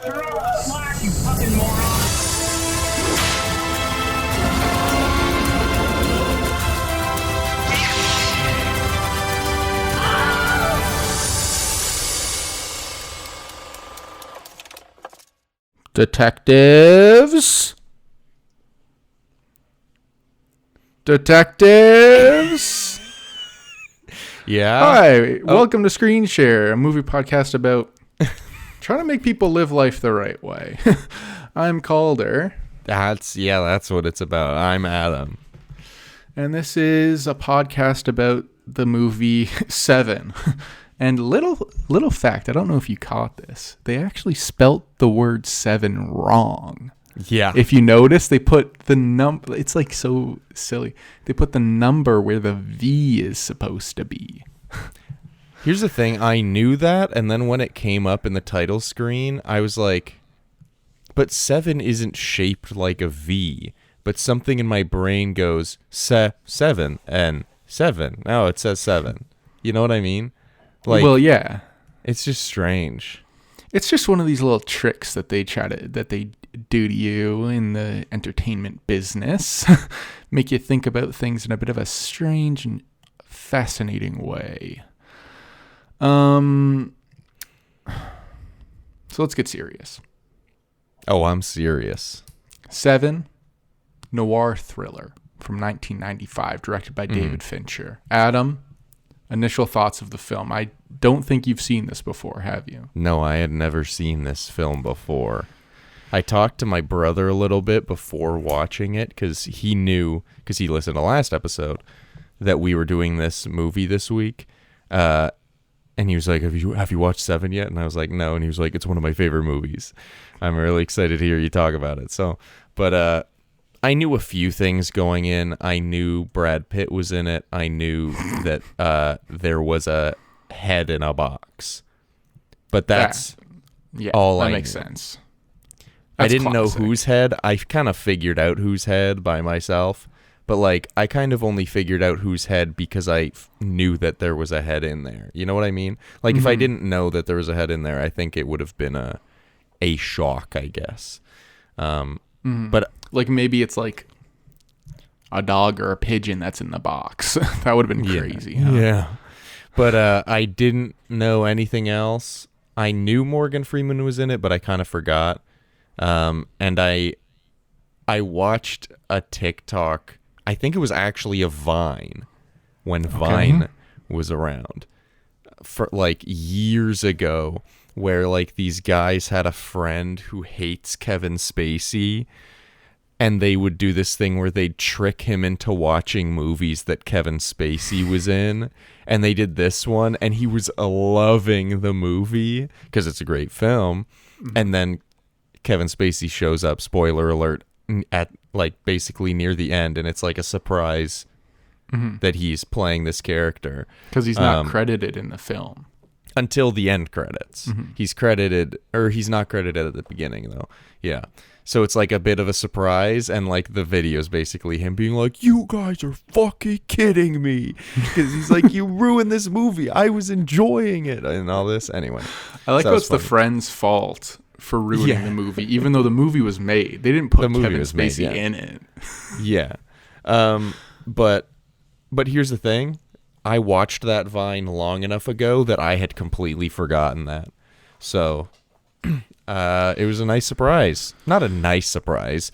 Throw a slack, you fucking moron! Detectives? Detectives? Yeah. Hi, welcome to Screen Share, a movie podcast about trying to make people live life the right way. I'm Calder. That's what it's about. I'm Adam. And this is a podcast about the movie Se7en. And little fact, I don't know if you caught this. They actually spelt the word seven wrong. Yeah. If you notice, they put the number, it's like so silly. They put the number where the V is supposed to be. Here's the thing. I knew that, and then when it came up in the title screen, I was like, but 7 isn't shaped like a V. But something in my brain goes, Se7 and 7. No, it says 7. You know what I mean? Like, Well, yeah. It's just strange. It's just one of these little tricks that they do to you in the entertainment business. Make you think about things in a bit of a strange and fascinating way. So let's get serious. Oh, I'm serious. 7, noir thriller from 1995, directed by David Fincher. Adam, initial thoughts of the film. I don't think you've seen this before, have you? No, I had never seen this film before. I talked to my brother a little bit before watching it because he listened to last episode that we were doing this movie this week. And he was like, have you watched 7 yet? And I was like, no. And he was like, it's one of my favorite movies. I'm really excited to hear you talk about it. So, but I knew a few things going in. I knew Brad Pitt was in it. I knew that there was a head in a box. But that's all I knew. That makes sense. I didn't know whose head. I kind of figured out whose head by myself. But, like, I kind of only figured out whose head because I knew that there was a head in there. You know what I mean? Like, if I didn't know that there was a head in there, I think it would have been a shock, I guess. But like maybe it's like a dog or a pigeon that's in the box. That would have been crazy. Huh? Yeah. But I didn't know anything else. I knew Morgan Freeman was in it, but I kind of forgot. And I watched a TikTok. I think it was actually a Vine when Vine was around for like years ago, where like these guys had a friend who hates Kevin Spacey, and they would do this thing where they'd trick him into watching movies that Kevin Spacey was in. And they did this one, and he was loving the movie because it's a great film. And then Kevin Spacey shows up, spoiler alert, at like basically near the end, and it's like a surprise that he's playing this character. Because he's not credited in the film. Until the end credits. He's credited, or he's not credited at the beginning, though. Yeah. So it's like a bit of a surprise, and like the video is basically him being like, you guys are fucking kidding me. Because he's like, you ruined this movie. I was enjoying it, and all this. Anyway. I like how it's the friend's fault for ruining the movie, even though the movie was made. They didn't put Kevin Spacey in it. Yeah. But here's the thing. I watched that Vine long enough ago that I had completely forgotten that. So it was a nice surprise. Not a nice surprise,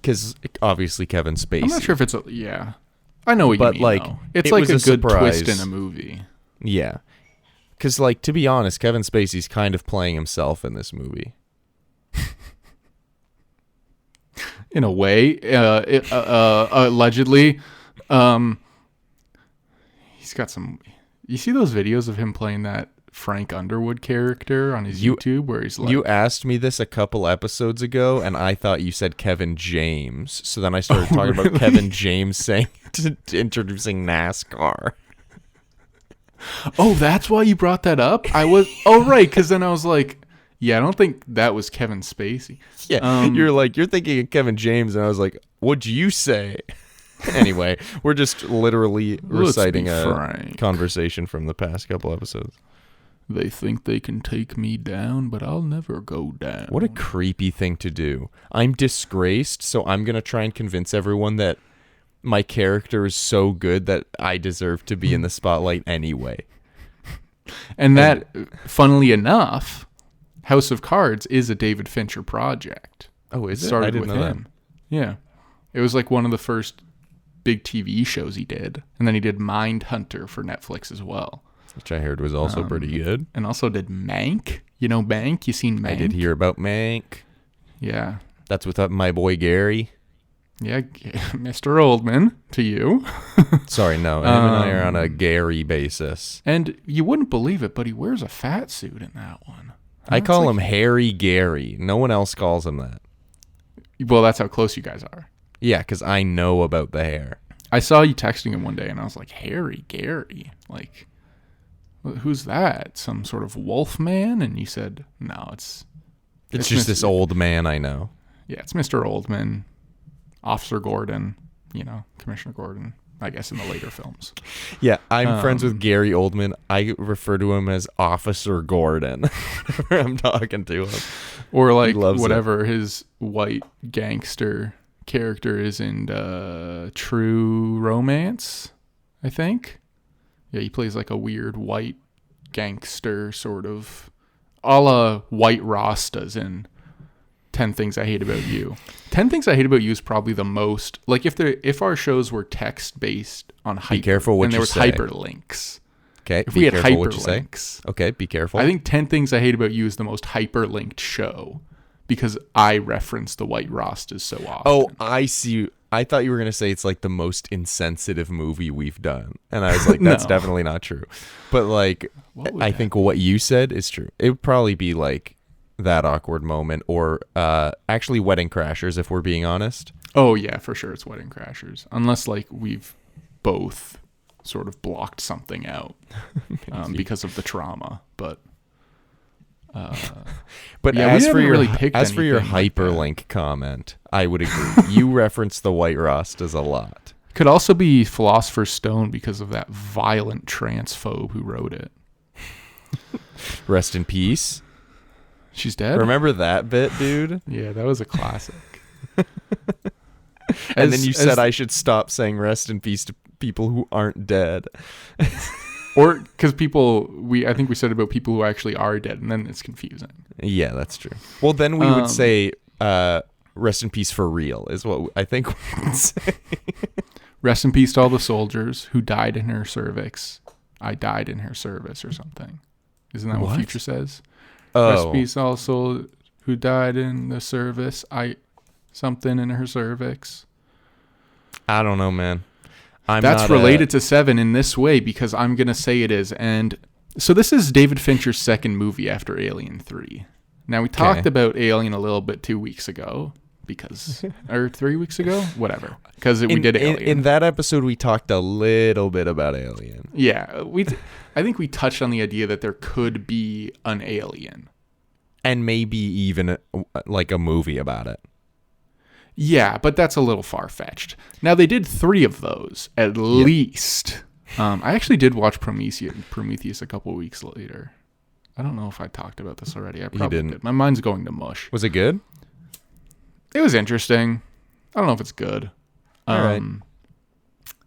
because obviously Kevin Spacey. I'm not sure if it's I know what you mean, like, though. It's like a good surprise. twist in a movie. Yeah. Because, like, to be honest, Kevin Spacey's kind of playing himself in this movie. In a way. Allegedly. He's got some... You see those videos of him playing that Frank Underwood character on his YouTube where he's like... You asked me this a couple episodes ago, and I thought you said Kevin James. So then I started talking about Kevin James saying... introducing NASCAR. Oh, that's why you brought that up? Oh, right, because then I was like, yeah, I don't think that was Kevin Spacey. Yeah, you're thinking of Kevin James, and I was like, what'd you say? Anyway, we're just literally reciting a conversation from the past couple episodes. They think they can take me down, but I'll never go down. What a creepy thing to do. I'm disgraced, so I'm going to try and convince everyone that my character is so good that I deserve to be in the spotlight anyway. And that, funnily enough, House of Cards is a David Fincher project. Oh, is it? Started I didn't with know him. Yeah. It was like one of the first big TV shows he did. And then he did Mindhunter for Netflix as well. Which I heard was also pretty good. And also did Mank. You know Mank? You seen Mank? I did hear about Mank. Yeah. That's with my boy Gary. Yeah, Mr. Oldman to you. Sorry, no. Him and I are on a Gary basis. And you wouldn't believe it, but he wears a fat suit in that one. I call him Harry Gary. No one else calls him that. Well, that's how close you guys are. Yeah, because I know about the hair. I saw you texting him one day, and I was like, Harry Gary? Like, who's that? Some sort of wolf man? And you said, no, it's just this old man I know. Yeah, it's Mr. Oldman, Officer Gordon, Commissioner Gordon, I guess in the later films. Yeah, I'm friends with Gary Oldman. I refer to him as Officer Gordon whenever I'm talking to him. Or like whatever his white gangster character is in True Romance, I think. Yeah, he plays like a weird white gangster sort of, a la White Rastas in 10 Things I Hate About You. 10 Things I Hate About You is probably the most, like if our shows were text based on hyper, be careful what and there you was say. Hyperlinks. Okay, if we had what you say. hyperlinks. Okay, be careful. I think 10 Things I Hate About You is the most hyperlinked show because I reference the White Rastas so often. Oh, I see. I thought you were going to say it's like the most insensitive movie we've done. And I was like, that's definitely not true. But like, I think what you said is true. It would probably be like That Awkward Moment or actually Wedding Crashers, if we're being honest. Oh, yeah, for sure. It's Wedding Crashers. Unless like we've both sort of blocked something out because of the trauma. But yeah, as for your hyperlink like comment, I would agree. You reference the White Rastas a lot. Could also be Philosopher's Stone because of that violent transphobe who wrote it. Rest in peace. She's dead? Remember that bit, dude? Yeah, that was a classic. And then you said I should stop saying rest in peace to people who aren't dead. Or because I think we said about people who actually are dead, and then it's confusing. Yeah, that's true. Well, then we would say rest in peace for real is what I think we would say. Rest in peace to all the soldiers who died in her cervix. I died in her service or something. Isn't that what Future says? Oh. Rest in peace also who died in the service. Something in her cervix. I don't know, man. That's related to Se7en in this way because I'm going to say it is. And so this is David Fincher's second movie after Alien 3. Now, we talked about Alien a little bit 2 weeks ago or 3 weeks ago, whatever, because we did Alien. In that episode, we talked a little bit about Alien. Yeah, I think we touched on the idea that there could be an alien. And maybe even like a movie about it. Yeah, but that's a little far-fetched. Now, they did 3 of those, at least. I actually did watch Prometheus a couple weeks later. I don't know if I talked about this already. I probably did. My mind's going to mush. Was it good? It was interesting. I don't know if it's good. All right.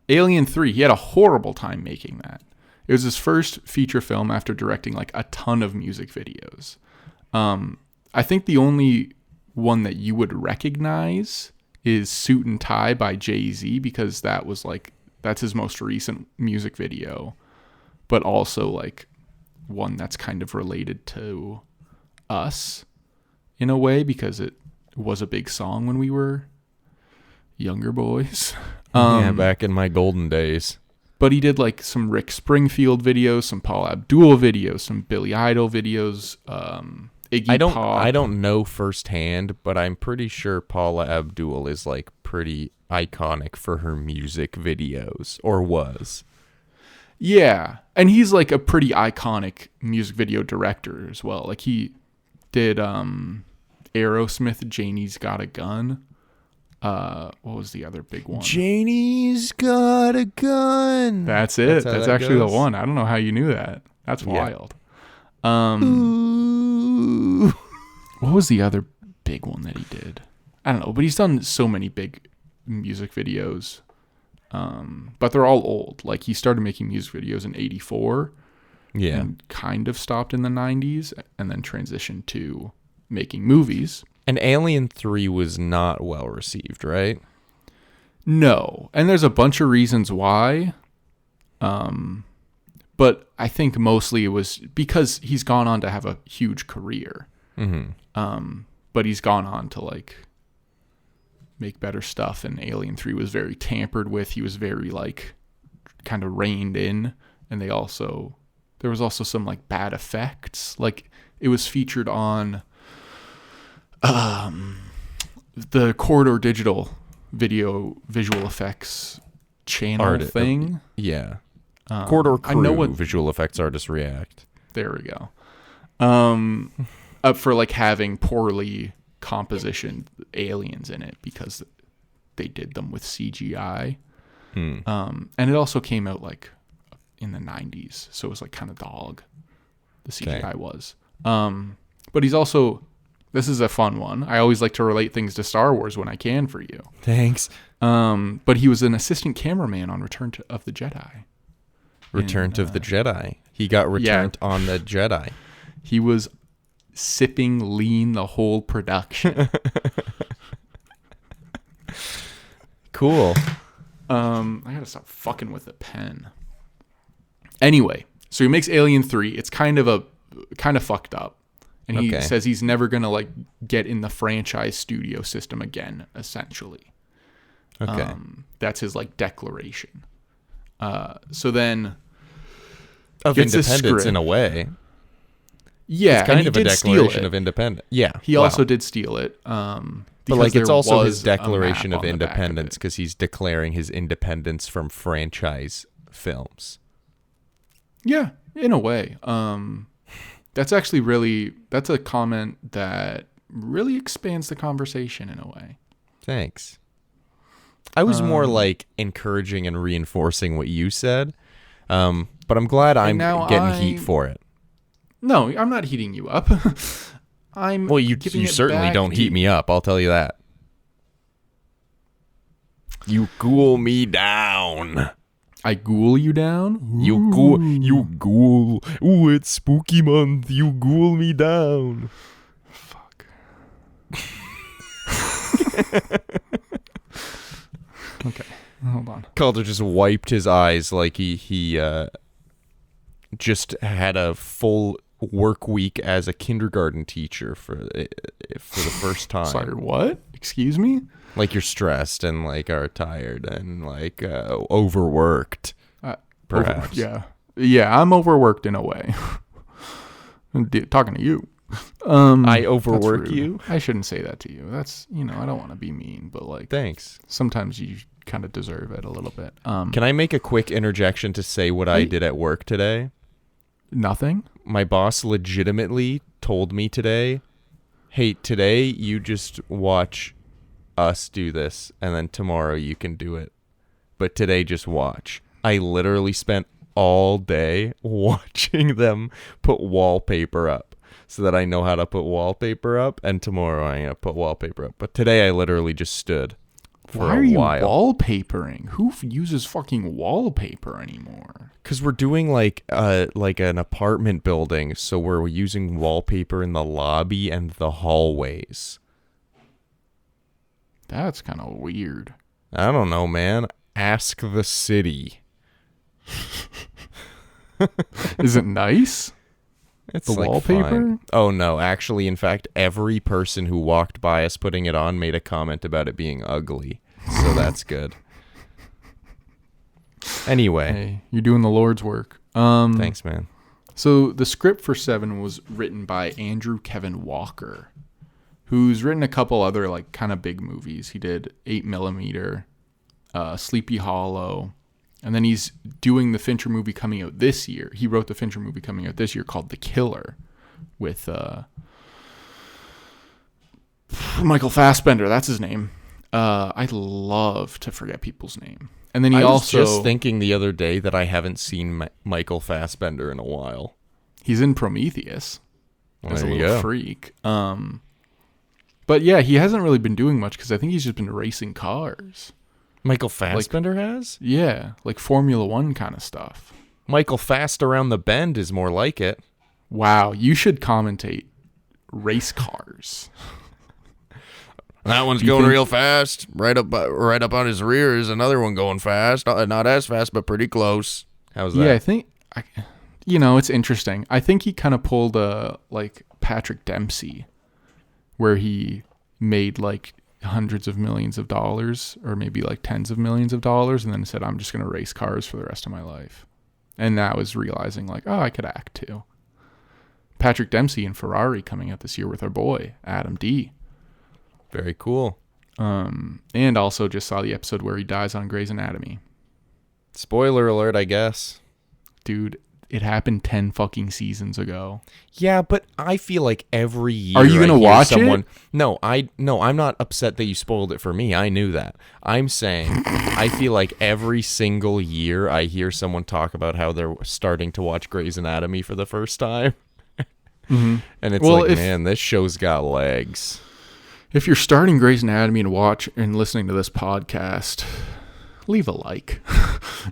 Alien 3, he had a horrible time making that. It was his first feature film after directing like a ton of music videos. I think the only one that you would recognize is Suit and Tie by Jay-Z because that's his most recent music video, but also like one that's kind of related to us in a way because it was a big song when we were younger boys. Yeah, back in my golden days. But he did like some Rick Springfield videos, some Paula Abdul videos, some Billy Idol videos, Iggy Pop. I don't know firsthand, but I'm pretty sure Paula Abdul is like pretty iconic for her music videos, or was. Yeah, and he's like a pretty iconic music video director as well. Like he did Aerosmith, Janie's Got a Gun. What was the other big one? Janie's Got a Gun. That's it. That's actually the one. I don't know how you knew that. That's wild. What was the other big one that he did? I don't know, but he's done so many big music videos. But they're all old. Like, he started making music videos in 84. Yeah. And kind of stopped in the 90s and then transitioned to making movies. And Alien 3 was not well received, right? No. And there's a bunch of reasons why. But I think mostly it was because he's gone on to have a huge career. Mm-hmm. But he's gone on to, like, make better stuff. And Alien 3 was very tampered with. He was very, like, kind of reined in. And there was also some, like, bad effects. Like, it was featured on the Corridor Digital visual effects channel thing. Yeah. Corridor Crew, I know what visual effects artists react. There we go. Up for, like, having poorly compositioned aliens in it because they did them with CGI. And it also came out, like, in the 90s, so it was, like, kind of dog. The CGI was. But he's also... This is a fun one. I always like to relate things to Star Wars when I can for you. Thanks. But he was an assistant cameraman on Return of the Jedi. Return of the Jedi. He got returned on the Jedi. He was sipping lean the whole production. Cool. I gotta stop fucking with the pen. Anyway, so he makes Alien 3. It's kind of fucked up. And he says he's never going to, like, get in the franchise studio system again, essentially. Okay. That's his, like, declaration. So then... Of independence, in a way. Yeah, it's kind of a declaration of independence. Yeah. He also did steal it. But, like, it's also his declaration of independence because he's declaring his independence from franchise films. Yeah, in a way. That's actually that's a comment that really expands the conversation in a way. Thanks. I was more like encouraging and reinforcing what you said, but I'm glad I'm getting heat for it. No, I'm not heating you up. Well, you certainly don't heat me up, I'll tell you that. You cool me down. I ghoul you down? You ghoul. Ooh, it's spooky month. You ghoul me down. Fuck. Okay, hold on. Calder just wiped his eyes like he just had a full work week as a kindergarten teacher for the first time. Sorry, what? Excuse me? Like, you're stressed and, like, are tired and, like, overworked, perhaps. Yeah, I'm overworked in a way. Talking to you. I overwork you? I shouldn't say that to you. That's, I don't want to be mean, but, like... Thanks. Sometimes you kind of deserve it a little bit. Can I make a quick interjection to say what I did at work today? Nothing? My boss legitimately told me today, hey, today you just watch... us do this, and then tomorrow you can do it, but today just watch. I literally spent all day watching them put wallpaper up so that I know how to put wallpaper up, and tomorrow I'm gonna put wallpaper up, but today I literally just stood for Why a are you while. wallpapering? Who uses fucking wallpaper anymore? Because we're doing like an apartment building, so we're using wallpaper in the lobby and the hallways. That's kind of weird. I don't know, man. Ask the city. Is it nice? It's the like wallpaper? Fine. Oh, no. Actually, in fact, every person who walked by us putting it on made a comment about it being ugly. So that's good. Anyway. Hey, you're doing the Lord's work. Thanks, man. So the script for Se7en was written by Andrew Kevin Walker, who's written a couple other, like, kind of big movies. He did 8mm, Sleepy Hollow, and then he's doing the Fincher movie coming out this year. He wrote the Fincher movie coming out this year called The Killer with Michael Fassbender. That's his name. I love to forget people's name. And then he I was also just thinking the other day that I haven't seen Michael Fassbender in a while. He's in Prometheus Well, as a there you little go. freak. But yeah, he hasn't really been doing much because I think he's just been racing cars. Michael Fassbender has? Yeah, like Formula One kind of stuff. Michael Fast around the bend is more like it. Wow, you should commentate race cars. That one's Do you going think- real fast. Right up on his rear is another one going fast. Not as fast, but pretty close. How's that? Yeah, I think, it's interesting. I think he kind of pulled a, like, Patrick Dempsey, where he made, like, hundreds of millions of dollars, or maybe, like, tens of millions of dollars, and then said, I'm just going to race cars for the rest of my life. And that was realizing, like, oh, I could act, too. Patrick Dempsey and Ferrari coming out this year with our boy, Adam D. Very cool. And also just saw the episode where he dies on Grey's Anatomy. Spoiler alert, I guess. Dude, it happened 10 fucking seasons ago. Yeah, but I feel like every year. Are you gonna watch it? No, I'm not upset that you spoiled it for me. I knew that. I'm saying I feel like every single year I hear someone talk about how they're starting to watch Grey's Anatomy for the first time. Mm-hmm. And it's Well, man, this show's got legs. If you're starting Grey's Anatomy and watch and listening to this podcast, leave a like.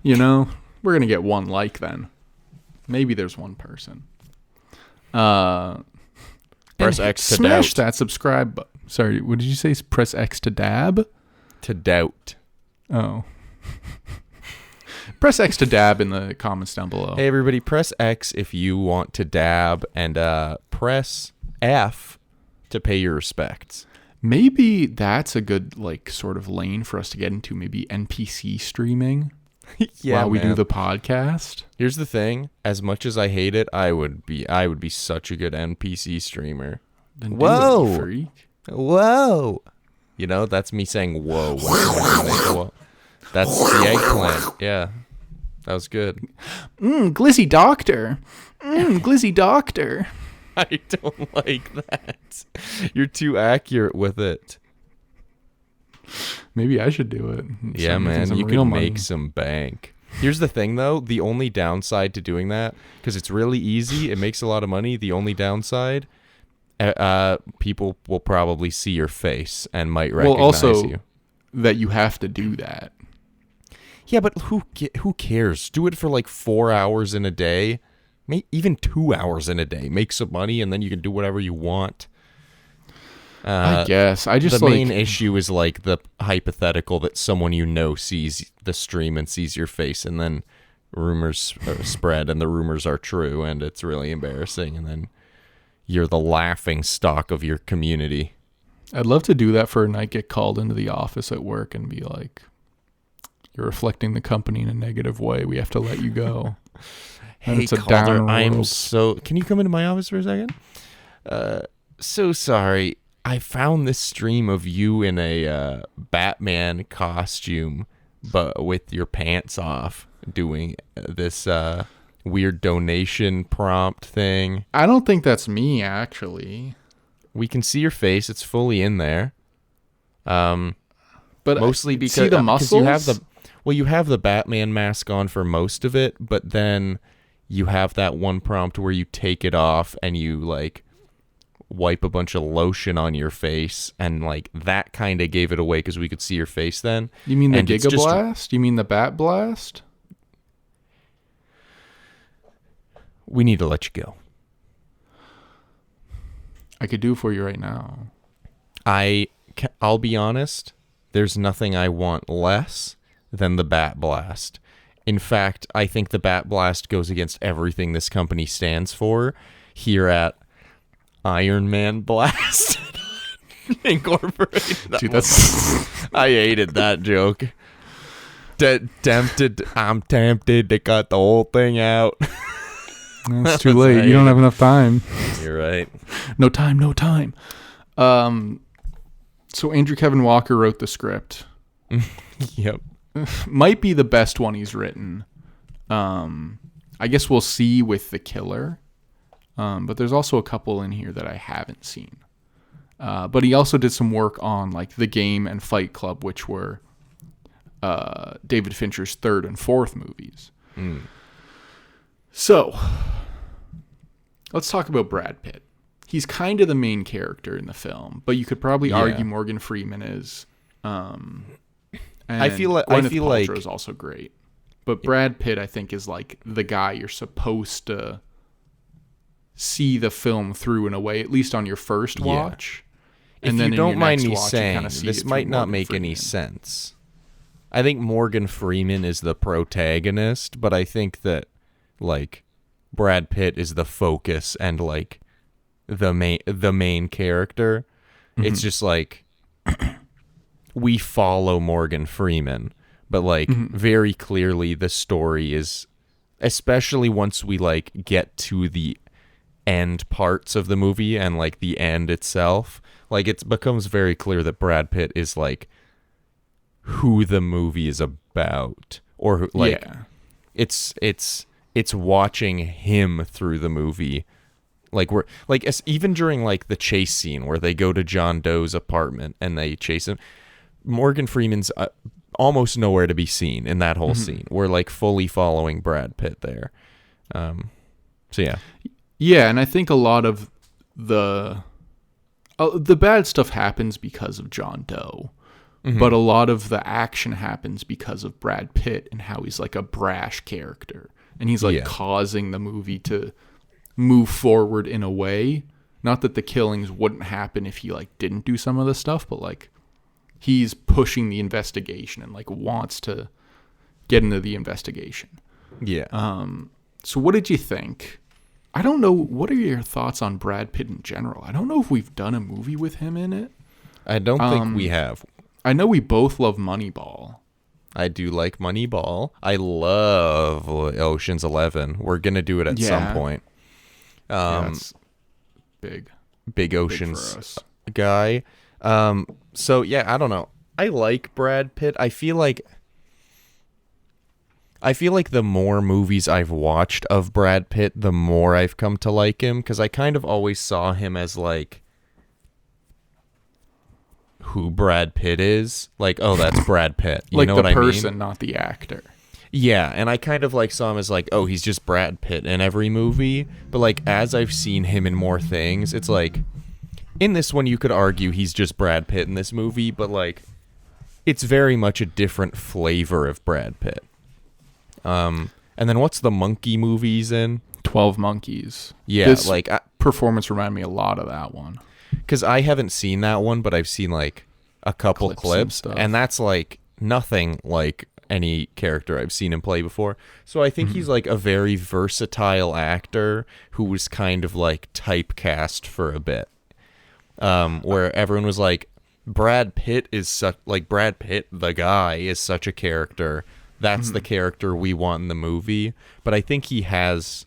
We're going to get one like then. Maybe there's one person. Press X to smash doubt. that subscribe button. Sorry, what did you say? Press X to dab? To doubt. Oh. Press X to dab in the comments down below. Hey, everybody, press X if you want to dab, and press F to pay your respects. Maybe that's a good, like, sort of lane for us to get into. Maybe NPC streaming while we do the podcast. Here's the thing: as much as I hate it, I would be such a good NPC streamer. Then do Whoa. it, freak. Whoa! That's me saying whoa. When I make a whoa. That's the eggplant. Yeah, that was good. Glizzy Doctor. Glizzy Doctor. I don't like that. You're too accurate with it. Maybe I should do it. Yeah, man, you can make some bank. Here's the thing, though. The only downside to doing that, because it's really easy, it makes a lot of money. The only downside, people will probably see your face and might recognize you. That you have to do that. Yeah, but who cares? Do it for like 4 hours in a day. Even 2 hours in a day. Make some money, and then you can do whatever you want. I guess. The main issue is like the hypothetical that someone sees the stream and sees your face, and then rumors spread, and the rumors are true, and it's really embarrassing, and then you're the laughing stock of your community. I'd love to do that for a night, get called into the office at work and be like, you're reflecting the company in a negative way. We have to let you go. Hey, Calder, can you come into my office for a second? So sorry. I found this stream of you in a Batman costume, but with your pants off, doing this weird donation prompt thing. I don't think that's me, actually. We can see your face. It's fully in there. But mostly because see the muscles? You have the Batman mask on for most of it, but then you have that one prompt where you take it off and you like wipe a bunch of lotion on your face, and like that kind of gave it away because we could see your face then. You mean the Giga Blast? You mean the Bat Blast? We need to let you go. I could do it for you right now. I'll be honest, there's nothing I want less than the Bat Blast. In fact, I think the Bat Blast goes against everything this company stands for here at Iron Man Blast Incorporated. Dude, that's... I hated that joke. I'm tempted to cut the whole thing out. It's too late. You don't have enough time. You're right. No time. So Andrew Kevin Walker wrote the script. Yep. Might be the best one he's written. I guess we'll see with The Killer. But there's also a couple in here that I haven't seen. But he also did some work on like The Game and Fight Club, which were David Fincher's third and fourth movies. So let's talk about Brad Pitt. He's kind of the main character in the film, but you could probably argue Morgan Freeman is. And I feel Gwyneth Paltrow like is also great, but Brad Pitt, I think, is like the guy you're supposed to see the film through in a way, at least on your first watch. And if then you don't mind me watch, saying, this might not make any sense. I think Morgan Freeman is the protagonist, but I think that like Brad Pitt is the focus and like the main character. Mm-hmm. It's just like we follow Morgan Freeman, but like very clearly the story is, especially once we like get to the end parts of the movie and like the end itself, like it becomes very clear that Brad Pitt is like who the movie is about, or who, like it's watching him through the movie. Like we're like even during like the chase scene where they go to John Doe's apartment and they chase him, Morgan Freeman's almost nowhere to be seen in that whole scene. We're like fully following Brad Pitt there. So yeah, and I think a lot of the bad stuff happens because of John Doe, but a lot of the action happens because of Brad Pitt and how he's like a brash character, and he's like causing the movie to move forward in a way. Not that the killings wouldn't happen if he like didn't do some of the stuff, but like he's pushing the investigation and like wants to get into the investigation. Yeah. So what did you think? I don't know. What are your thoughts on Brad Pitt in general? I don't know if we've done a movie with him in it. I don't think we have. I know we both love Moneyball. I do like Moneyball. I love Ocean's 11. We're going to do it at some point. That's big Ocean's guy. So yeah, I don't know. I like Brad Pitt. I feel like the more movies I've watched of Brad Pitt, the more I've come to like him, because I kind of always saw him as like who Brad Pitt is. Like, oh, that's Brad Pitt. You like know the what person, I mean? not the actor. Yeah, and I kind of like saw him as like, oh, he's just Brad Pitt in every movie. But like as I've seen him in more things, it's like in this one you could argue he's just Brad Pitt in this movie, but like it's very much a different flavor of Brad Pitt. And then what's the monkey movies in? 12 Monkeys. Yeah, this like performance reminded me a lot of that one. Because I haven't seen that one, but I've seen like a couple clips and that's like nothing like any character I've seen him play before. So I think he's like a very versatile actor who was kind of like typecast for a bit. Where everyone was like, Brad Pitt is such like Brad Pitt, the guy, is such a character. That's the character we want in the movie. But I think he has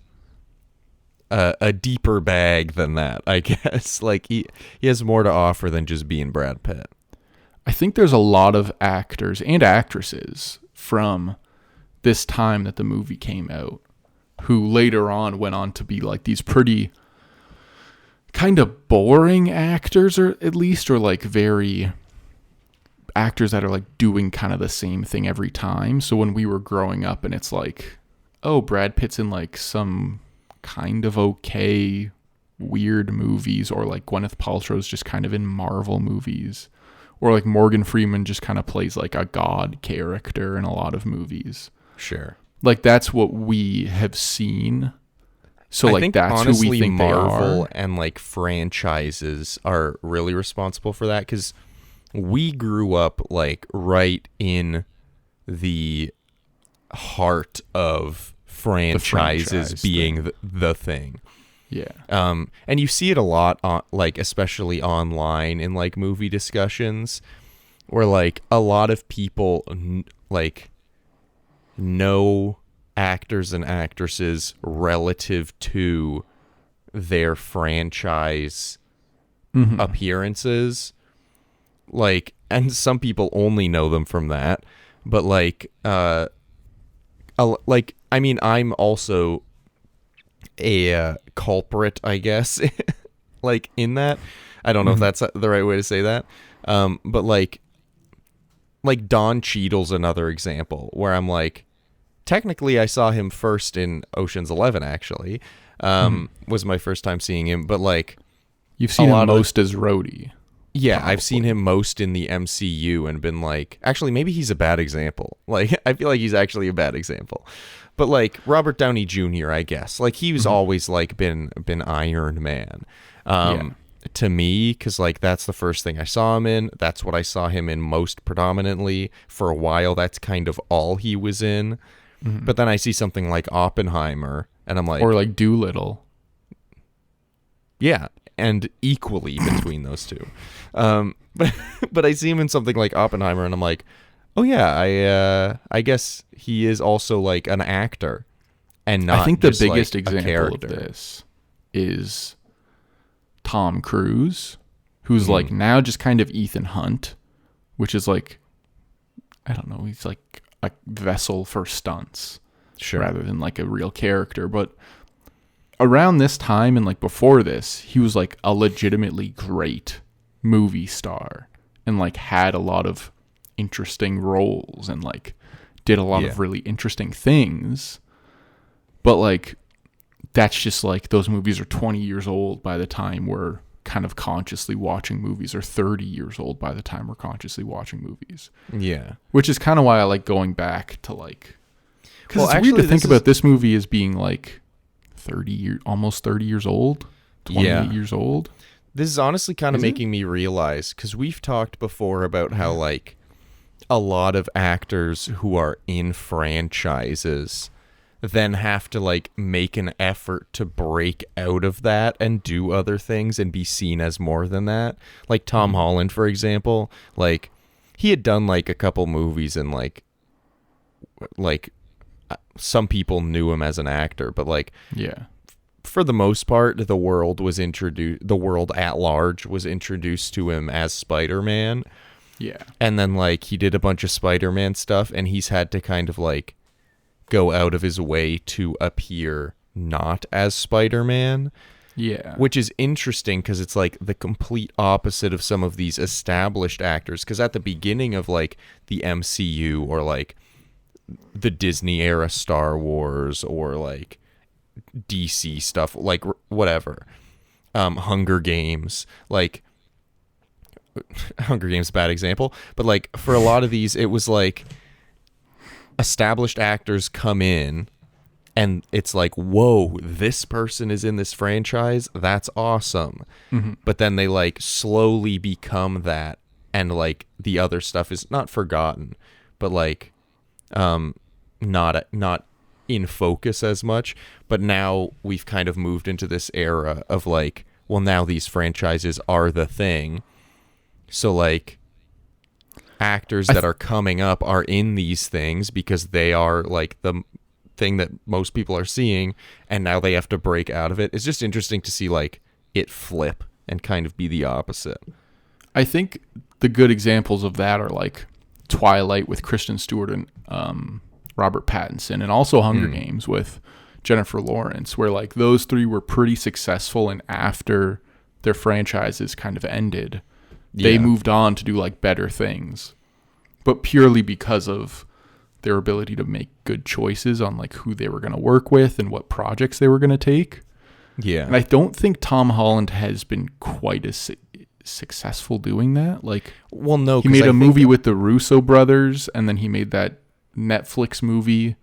a deeper bag than that, I guess. Like he has more to offer than just being Brad Pitt. I think there's a lot of actors and actresses from this time that the movie came out who later on went on to be like these pretty kind of boring actors, or at least, or like very actors that are like doing kind of the same thing every time. So when we were growing up and it's like, oh, Brad Pitt's in like some kind of okay weird movies, or like Gwyneth Paltrow's just kind of in Marvel movies, or like Morgan Freeman just kind of plays like a god character in a lot of movies. Sure. Like that's what we have seen. So like think, that's honestly, who we think Marvel they are. And like franchises are really responsible for that, because we grew up like right in the heart of franchises being the thing. Yeah. And you see it a lot on like, especially online in like movie discussions, where like a lot of people like know actors and actresses relative to their franchise appearances. Like, and some people only know them from that, but like I mean, I'm also a culprit, I guess, like in that. I don't know if that's the right way to say that. But like Don Cheadle's another example where I'm like, technically I saw him first in Ocean's 11 actually. was my first time seeing him. But like, You've seen him most as Rhodey. Yeah, probably. I've seen him most in the MCU and been like, actually, maybe he's a bad example. Like, I feel like he's actually a bad example. But like Robert Downey Jr., I guess, like he was always like been Iron Man. To me, because like that's the first thing I saw him in. That's what I saw him in most predominantly for a while. That's kind of all he was in. But then I see something like Oppenheimer, and I'm like, or like Doolittle. Yeah, and equally between those two. But I see him in something like Oppenheimer, and I'm like, oh yeah, I guess he is also like an actor, and not. I think the just, biggest like, example of this is Tom Cruise, who's like now just kind of Ethan Hunt, which is like, I don't know, he's like a vessel for stunts, rather than like a real character. But around this time and like before this, he was like a legitimately great movie star and like had a lot of interesting roles and like did a lot of really interesting things. But like, that's just like, those movies are 20 years old by the time we're kind of consciously watching movies, or 30 years old by the time we're consciously watching movies. Yeah. Which is kind of why I like going back to like, because it's actually, weird to think about this movie as being like almost 30 years old, 28 years old. This is honestly kind of making me realize, because we've talked before about how like a lot of actors who are in franchises then have to like make an effort to break out of that and do other things and be seen as more than that. Like Tom Holland, for example, like he had done like a couple movies and like some people knew him as an actor, but like for the most part, the world at large was introduced to him as Spider-Man. Yeah. And then like he did a bunch of Spider-Man stuff, and he's had to kind of like go out of his way to appear not as Spider-Man. Yeah. Which is interesting because it's like the complete opposite of some of these established actors. Because at the beginning of like the MCU or like the Disney era Star Wars or like DC stuff, like whatever, Hunger Games, like Hunger Games, bad example, but like for a lot of these, it was like established actors come in and it's like, whoa, this person is in this franchise, that's awesome. But then they like slowly become that, and like the other stuff is not forgotten, but like not in focus as much. But now we've kind of moved into this era of like, well, now these franchises are the thing, so like actors that are coming up are in these things because they are like the thing that most people are seeing, and now they have to break out of it. It's just interesting to see like it flip and kind of be the opposite. I think the good examples of that are like Twilight with Kristen Stewart and Robert Pattinson, and also Hunger Games with Jennifer Lawrence, where like those three were pretty successful, and after their franchises kind of ended, they moved on to do like better things, but purely because of their ability to make good choices on like who they were going to work with and what projects they were going to take. Yeah. And I don't think Tom Holland has been quite as successful doing that. Like, well, no, he made a movie with the Russo brothers, and then he made that Netflix movie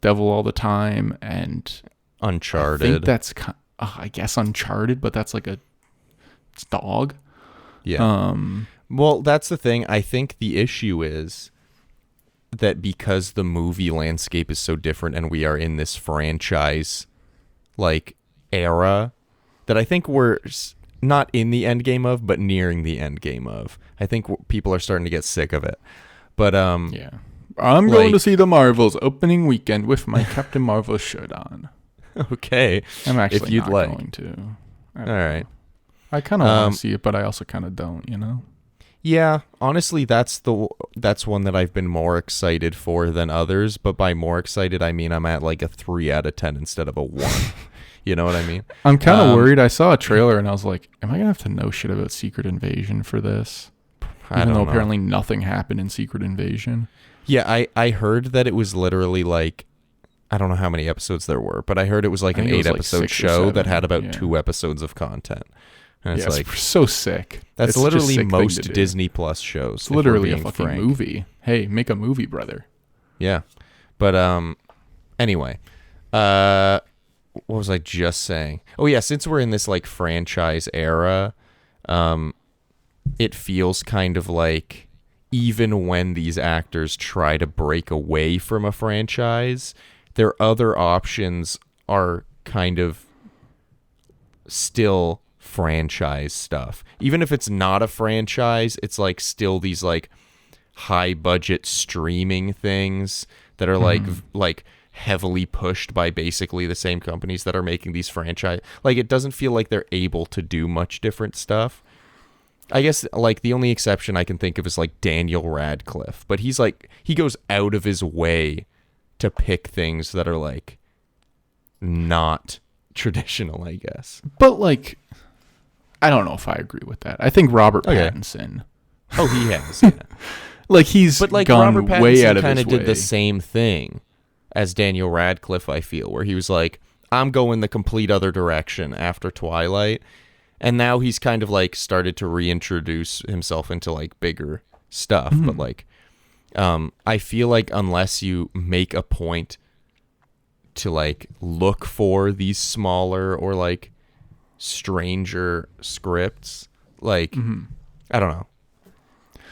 Devil All the Time and Uncharted. I think that's I guess Uncharted, but that's like it's dog. Yeah. Well, that's the thing. I think the issue is that because the movie landscape is so different and we are in this franchise like era, that I think we're not in the end game of, but nearing the end game of. I think people are starting to get sick of it. But yeah. I'm going to see the Marvels opening weekend with my Captain Marvel shirt on. Okay. I'm actually if you'd not like. Going to. All right. I kind of want to see it, but I also kind of don't, you know? Yeah, honestly, that's one that I've been more excited for than others, but by more excited, I mean I'm at like a 3 out of 10 instead of a 1. You know what I mean? I'm kind of worried. I saw a trailer and I was like, am I going to have to know shit about Secret Invasion for this? Even though apparently nothing happened in Secret Invasion. Yeah, I heard that it was literally like I don't know how many episodes there were, but I heard it was like I an think it was 8-episode like 6 or show that 7, had about yeah. 2 episodes of content. And it's like, so sick. that's It's just literally sick thing most to do. Disney Plus shows. It's if we're literally a being fucking frank. movie. Hey, make a movie, brother. Yeah. But anyway, what was I just saying? Oh yeah, since we're in this like franchise era, it feels kind of like even when these actors try to break away from a franchise, their other options are kind of still franchise stuff. Even if it's not a franchise, it's like still these like high budget streaming things that are like heavily pushed by basically the same companies that are making these franchise. Like it doesn't feel like they're able to do much different stuff. I guess like the only exception I can think of is like Daniel Radcliffe, but he's like he goes out of his way to pick things that are like not traditional, I guess. But like, I don't know if I agree with that. I think Robert Pattinson. Oh, he has. Yeah. Like he's But like gone Robert Pattinson way out of kind his of way. did the same thing as Daniel Radcliffe, I feel, where he was like, I'm going the complete other direction after Twilight. And now he's kind of like started to reintroduce himself into like bigger stuff. But like, I feel like unless you make a point to like look for these smaller or like stranger scripts, like, I don't know.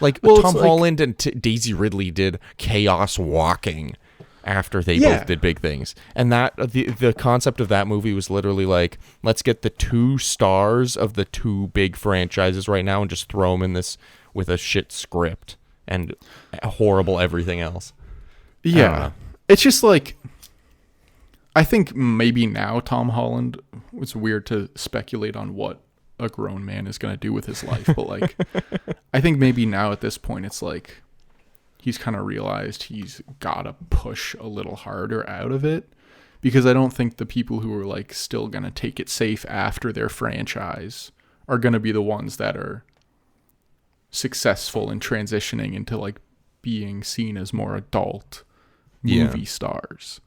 Like Tom Holland and Daisy Ridley did Chaos Walking after they both did big things. And that the concept of that movie was literally like, let's get the 2 stars of the 2 big franchises right now and just throw them in this with a shit script and horrible everything else. Yeah. It's just like, I think maybe now Tom Holland, it's weird to speculate on what a grown man is going to do with his life, but like, I think maybe now at this point, it's like, he's kind of realized he's got to push a little harder out of it, because I don't think the people who are like still going to take it safe after their franchise are going to be the ones that are successful in transitioning into like being seen as more adult movie stars.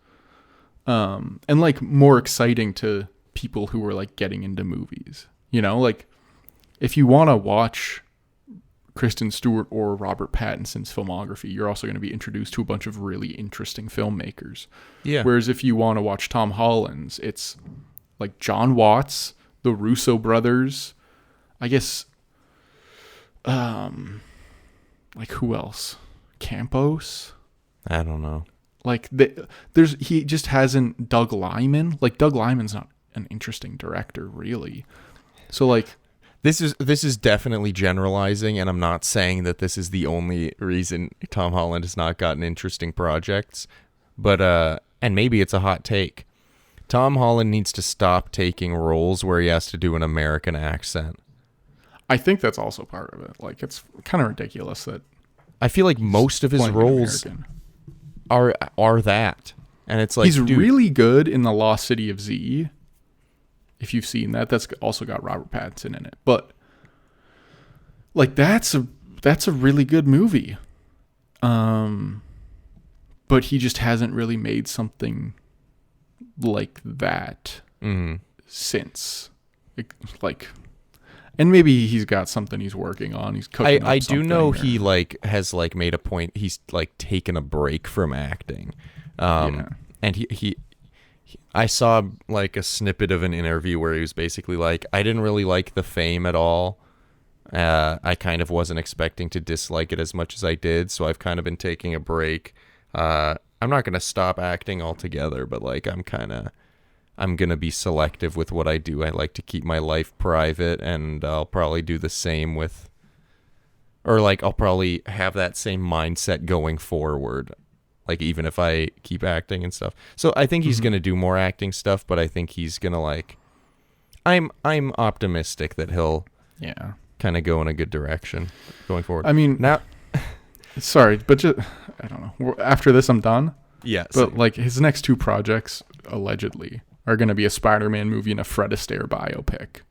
And like more exciting to people who are like getting into movies, you know, like if you want to watch Kristen Stewart or Robert Pattinson's filmography, you're also going to be introduced to a bunch of really interesting filmmakers. Yeah. Whereas if you want to watch Tom Holland's, it's like John Watts, the Russo brothers, I guess, like who else? Campos? I don't know. Like he just hasn't Doug Liman. Like Doug Liman's not an interesting director, really. So like, This is definitely generalizing, and I'm not saying that this is the only reason Tom Holland has not gotten interesting projects, but and maybe it's a hot take. Tom Holland needs to stop taking roles where he has to do an American accent. I think that's also part of it. Like it's kind of ridiculous that I feel like most of his roles are that, and it's like he's really good in The Lost City of Z. If you've seen that, that's also got Robert Pattinson in it. But like that's a really good movie. But he just hasn't really made something like that since. Like, and maybe he's got something he's working on. He's cooking. I do know he like has like made a point. He's like taken a break from acting, and he I saw like a snippet of an interview where he was basically like, I didn't really like The Fame at all. I kind of wasn't expecting to dislike it as much as I did, so I've kind of been taking a break. I'm not going to stop acting altogether, but like I'm going to be selective with what I do. I like to keep my life private, and I'll probably do the same with, or like I'll probably have that same mindset going forward. Like even if I keep acting and stuff. So I think he's going to do more acting stuff, but I think he's going to like, I'm optimistic that he'll kind of go in a good direction going forward. I mean, now, sorry, but just, I don't know. After this, I'm done. Yeah. But like his next 2 projects allegedly are going to be a Spider-Man movie and a Fred Astaire biopic.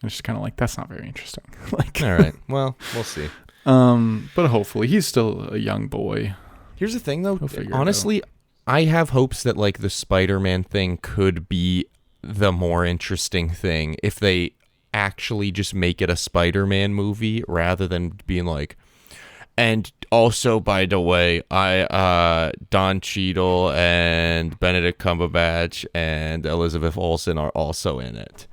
And it's just kind of like, that's not very interesting. Like, all right. Well, we'll see. But hopefully he's still a young boy. Here's the thing, though. Honestly, I have hopes that like the Spider-Man thing could be the more interesting thing if they actually just make it a Spider-Man movie rather than being like, and also, by the way, Don Cheadle and Benedict Cumberbatch and Elizabeth Olsen are also in it.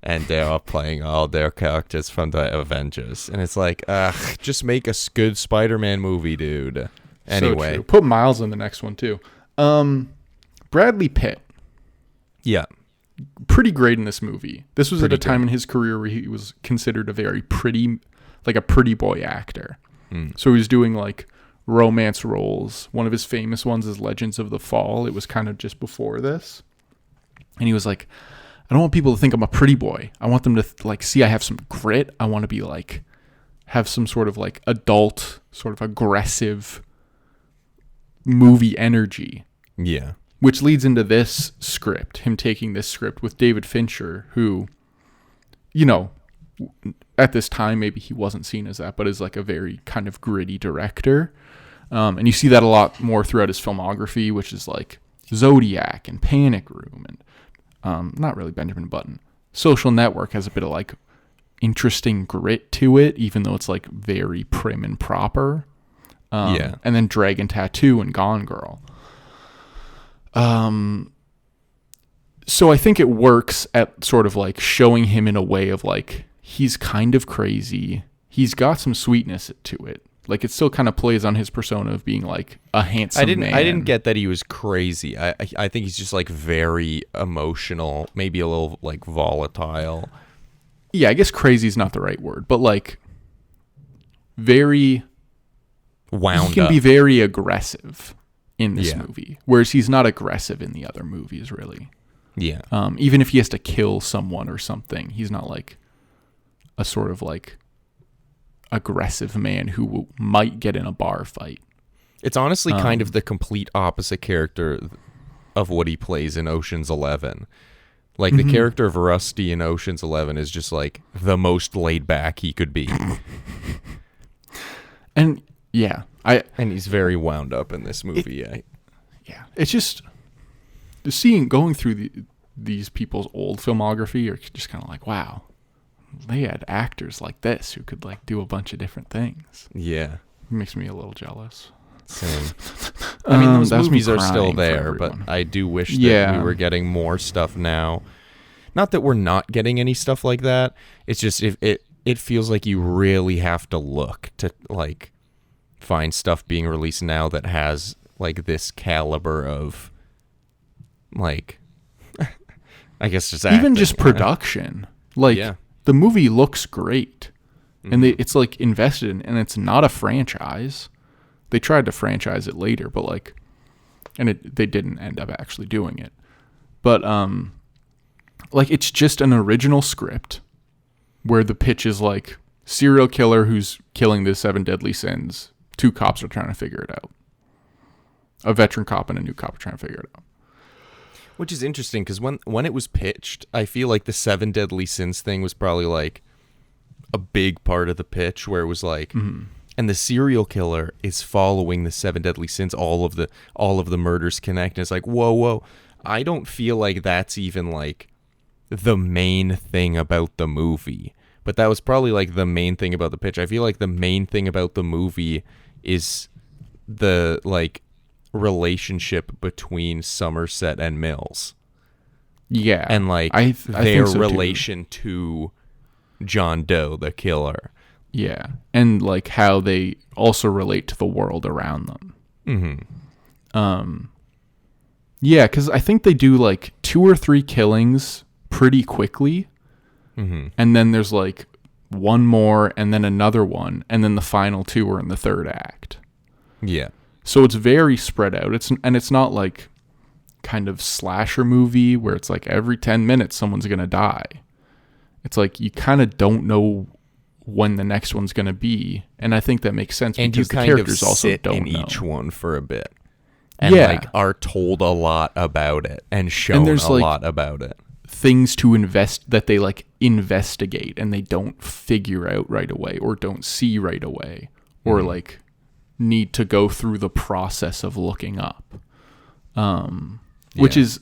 And they are playing all their characters from the Avengers. And it's like, just make a good Spider-Man movie, dude. Anyway. So true. Put Miles in the next one, too. Bradley Pitt. Yeah. Pretty great in this movie. This was Pretty at a time good. in his career where he was considered a very pretty, like a pretty boy actor. Mm. So he was doing like romance roles. One of his famous ones is Legends of the Fall. It was kind of just before this. And he was like, I don't want people to think I'm a pretty boy. I want them to like see I have some grit. I want to be like, have some sort of like adult, sort of aggressive movie energy. Yeah. Which leads into this script, him taking this script with David Fincher, who, you know, at this time, maybe he wasn't seen as that, but is like a very kind of gritty director. And you see that a lot more throughout his filmography, which is like Zodiac and Panic Room and not really Benjamin Button. Social Network has a bit of like interesting grit to it, even though it's like very prim and proper. Yeah. And then Dragon Tattoo and Gone Girl. So I think it works at sort of like showing him in a way of like, he's kind of crazy. He's got some sweetness to it. Like it still kind of plays on his persona of being like a handsome man. I didn't get that he was crazy. I think he's just like very emotional, maybe a little like volatile. Yeah, I guess crazy is not the right word, but like very wound he can up. be very aggressive in this Yeah. movie, whereas he's not aggressive in the other movies, really. Yeah. Even if he has to kill someone or something, he's not like a sort of like aggressive man who might get in a bar fight. It's honestly kind of the complete opposite character of what he plays in Ocean's 11. Like the character of Rusty in Ocean's 11 is just like the most laid back he could be. And yeah, And he's very wound up in this movie. yeah, it's just going through these people's old filmography, you're just kind of like, wow, they had actors like this who could like do a bunch of different things. Yeah. It makes me a little jealous. Same. I mean, those that was me movies are still crying for there, but everyone. I do wish that Yeah. we were getting more stuff now. Not that we're not getting any stuff like that. It's just it feels like you really have to look to like find stuff being released now that has like this caliber of like I guess just Even acting. just production. Like Yeah. the movie looks great. And it's like invested in, and it's not a franchise. They tried to franchise it later, but like, and they didn't end up actually doing it. But like it's just an original script where the pitch is like serial killer who's killing the 7 deadly sins. 2 cops are trying to figure it out. A veteran cop and a new cop are trying to figure it out. Which is interesting because when it was pitched, I feel like the 7 deadly sins thing was probably like a big part of the pitch where it was like, and the serial killer is following the 7 deadly sins. All of the murders connect. And it's like, whoa. I don't feel like that's even like the main thing about the movie. But that was probably like the main thing about the pitch. I feel like the main thing about the movie is the like relationship between Somerset and Mills. Yeah. And like I their think so too. relation to John Doe, the killer. Yeah. And like how they also relate to the world around them. Yeah, because I think they do like 2 or 3 killings pretty quickly. And then there's like one more and then another one. And then the final 2 are in the 3rd act. Yeah. So it's very spread out. It's not like kind of slasher movie where it's like every 10 minutes someone's going to die. It's like you kind of don't know when the next one's going to be. And I think that makes sense And you because the kind of characters also sit don't in know. each one for a bit. And Yeah. like are told a lot about it and shown there's, a like, lot about it. Things to that they like investigate and they don't figure out right away or don't see right away or like need to go through the process of looking up. which is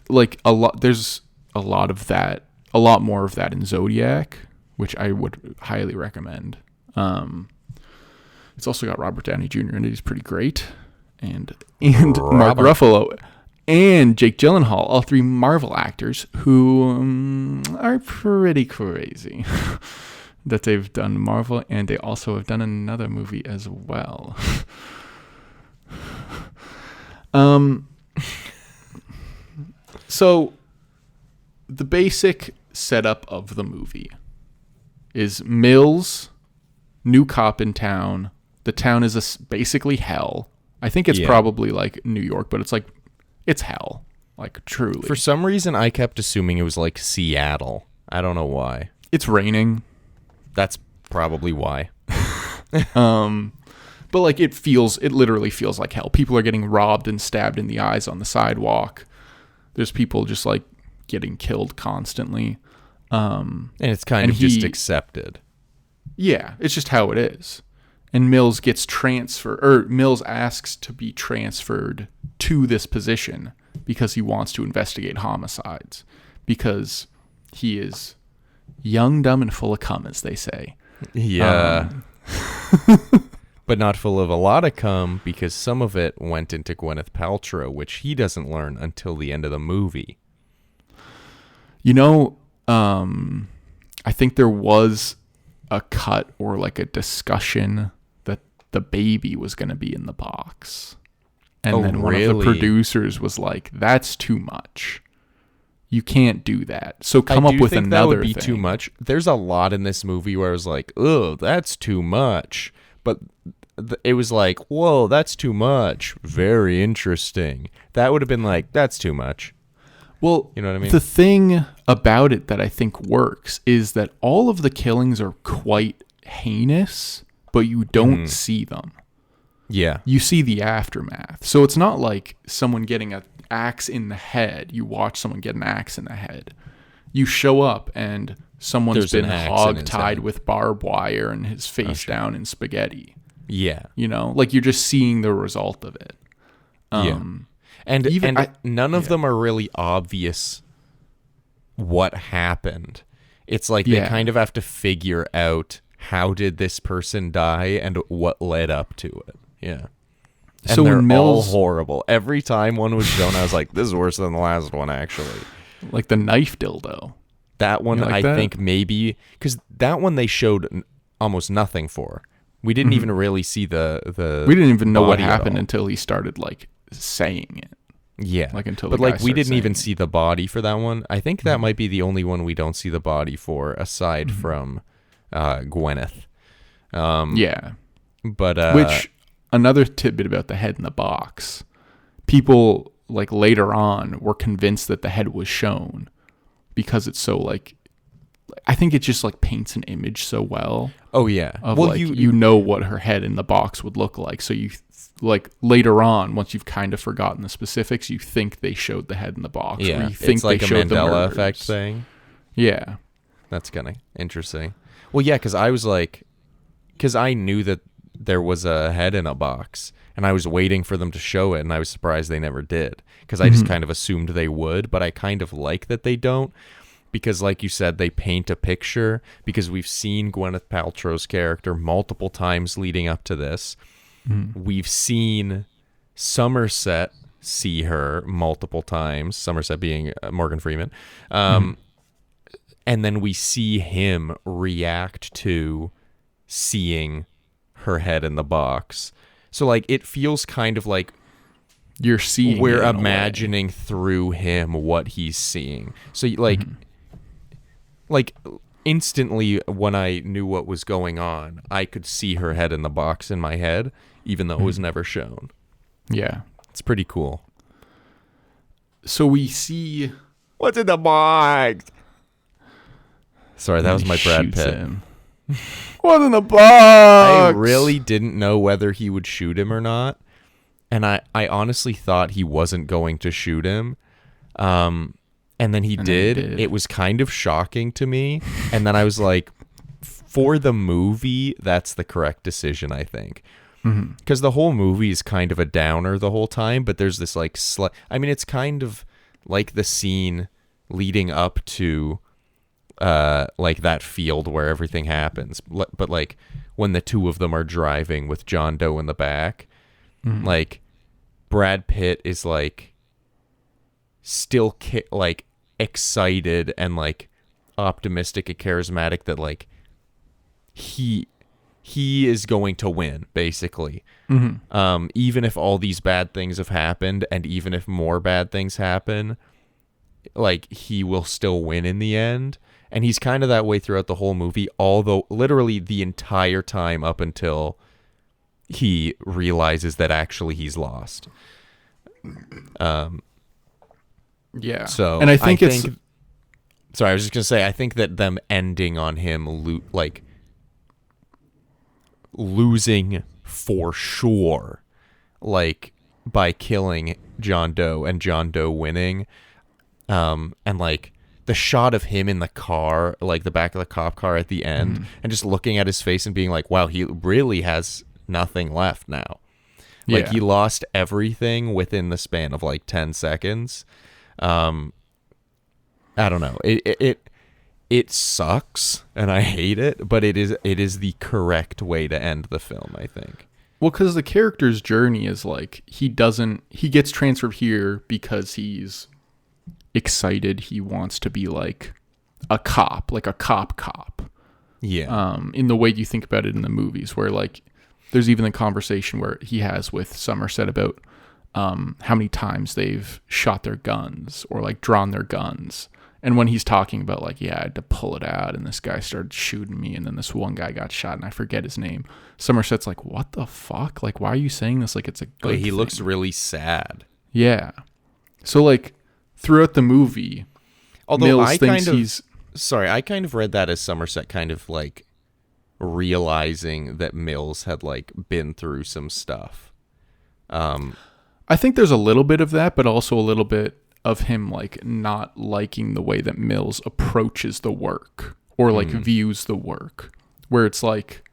like a lot. There's a lot of that, a lot more of that in Zodiac, which I would highly recommend. It's also got Robert Downey Jr. in it. He's pretty great, and Mark Ruffalo and Jake Gyllenhaal, all three Marvel actors who are pretty crazy. That they've done Marvel, and they also have done another movie as well. So the basic setup of the movie is Mills, new cop in town. The town is basically hell. I think it's probably like New York, but it's hell, like truly. For some reason, I kept assuming it was like Seattle. I don't know why. It's raining. That's probably why. But like it literally feels like hell. People are getting robbed and stabbed in the eyes on the sidewalk. There's people just like getting killed constantly. And it's kind of just accepted. Yeah, it's just how it is. And Mills Mills asks to be transferred to this position because he wants to investigate homicides, because he is young, dumb, and full of cum, as they say. Yeah. But not full of a lot of cum, because some of it went into Gwyneth Paltrow, which he doesn't learn until the end of the movie. You know, I think there was a cut or like a discussion that the baby was going to be in the box. And then one of the producers was like, that's too much. You can't do that. So come up with another that would be thing. Too much. There's a lot in this movie where I was like, "Oh, that's too much." But it was like, "Whoa, that's too much. Very interesting." That would have been like, "That's too much." Well, you know what I mean? The thing about it that I think works is that all of the killings are quite heinous, but you don't see them. Yeah. You see the aftermath. So it's not like someone getting an axe in the head. You watch someone get an axe in the head. You show up and someone's been hog-tied with barbed wire and his face down in spaghetti. Yeah. You know, like you're just seeing the result of it. Yeah. And none of them are really obvious what happened. It's like they kind of have to figure out how did this person die and what led up to it. Yeah. And so they're Mills, all horrible. Every time one was shown, I was like, this is worse than the last one, actually. Like the knife dildo. That one, I think maybe, because that one they showed almost nothing for. We didn't even really see the we didn't even know what body at happened all. until he started like saying it. Yeah. Like until but the guy like we didn't even it. see the body for that one. I think that might be the only one we don't see the body for, aside from Gwyneth. Yeah. But which another tidbit about the head in the box. People like later on were convinced that the head was shown because it's so like, I think it just like paints an image so well. Oh yeah. Of well, like you know what her head in the box would look like. So you like later on, once you've kind of forgotten the specifics, you think they showed the head in the box. Yeah. Or you think it's like they a showed Mandela the effect thing. Yeah. That's kind of interesting. Well, yeah, because I knew that there was a head in a box, and I was waiting for them to show it, and I was surprised they never did, because I just kind of assumed they would, but I kind of like that they don't, because like you said, they paint a picture, because we've seen Gwyneth Paltrow's character multiple times leading up to this. We've seen Somerset see her multiple times, Somerset being Morgan Freeman, and then we see him react to seeing her head in the box. So like it feels kind of like you're seeing, we're imagining through him what he's seeing. So like instantly when I knew what was going on, I could see her head in the box in my head, even though it was never shown. Yeah. It's pretty cool. So we see what's in the box. Sorry, that was my Brad Pitt. What's in the box? I really didn't know whether he would shoot him or not. And I honestly thought he wasn't going to shoot him. And then he did. It was kind of shocking to me. And then I was like, for the movie, that's the correct decision, I think. because the whole movie is kind of a downer the whole time, but there's this like it's kind of like the scene leading up to like that field where everything happens, but like when the two of them are driving with John Doe in the back, like Brad Pitt is like still like excited and like optimistic and charismatic that like he is going to win, basically. Even if all these bad things have happened, and even if more bad things happen, like he will still win in the end. And he's kind of that way throughout the whole movie, although literally the entire time up until he realizes that actually he's lost. Yeah. So, and I think sorry, I was just gonna say, I think that them ending on him like losing for sure, like by killing John Doe and John Doe winning, and like the shot of him in the car, like the back of the cop car at the end, and just looking at his face and being like, wow, he really has nothing left now. Like he lost everything within the span of like 10 seconds. I don't know. It sucks and I hate it, but it is the correct way to end the film, I think. Well, because the character's journey is like he gets transferred here because he's excited. He wants to be like a cop, like a cop. Yeah. In the way you think about it in the movies, where like there's even a conversation where he has with Somerset about how many times they've shot their guns or like drawn their guns. And when he's talking about like, yeah, I had to pull it out and this guy started shooting me and then this one guy got shot and I forget his name. Somerset's like, what the fuck? Like, why are you saying this like it's a good He thing? looks really sad. Yeah. So like throughout the movie, although Mills I thinks I kind of read that as Somerset kind of like realizing that Mills had like been through some stuff. I think there's a little bit of that, but also a little bit of him like not liking the way that Mills approaches the work or like views the work, where it's like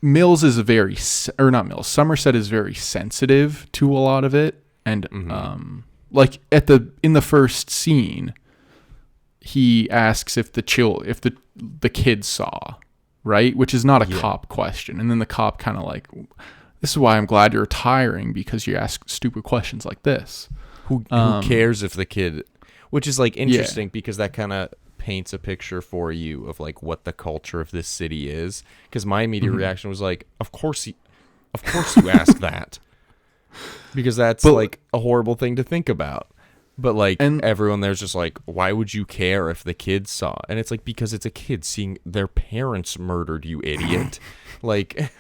Somerset is very sensitive to a lot of it. And like in the first scene, he asks if the kids saw, right? Which is not a cop question. And then the cop kind of like, this is why I'm glad you're retiring, because you ask stupid questions like this. Who cares if the kid, which is like interesting because that kind of paints a picture for you of like what the culture of this city is. Because my immediate reaction was like, of course you ask that, because that's like a horrible thing to think about. But like everyone there's just like, why would you care if the kids saw? And it's like, because it's a kid seeing their parents murdered, you idiot. Like,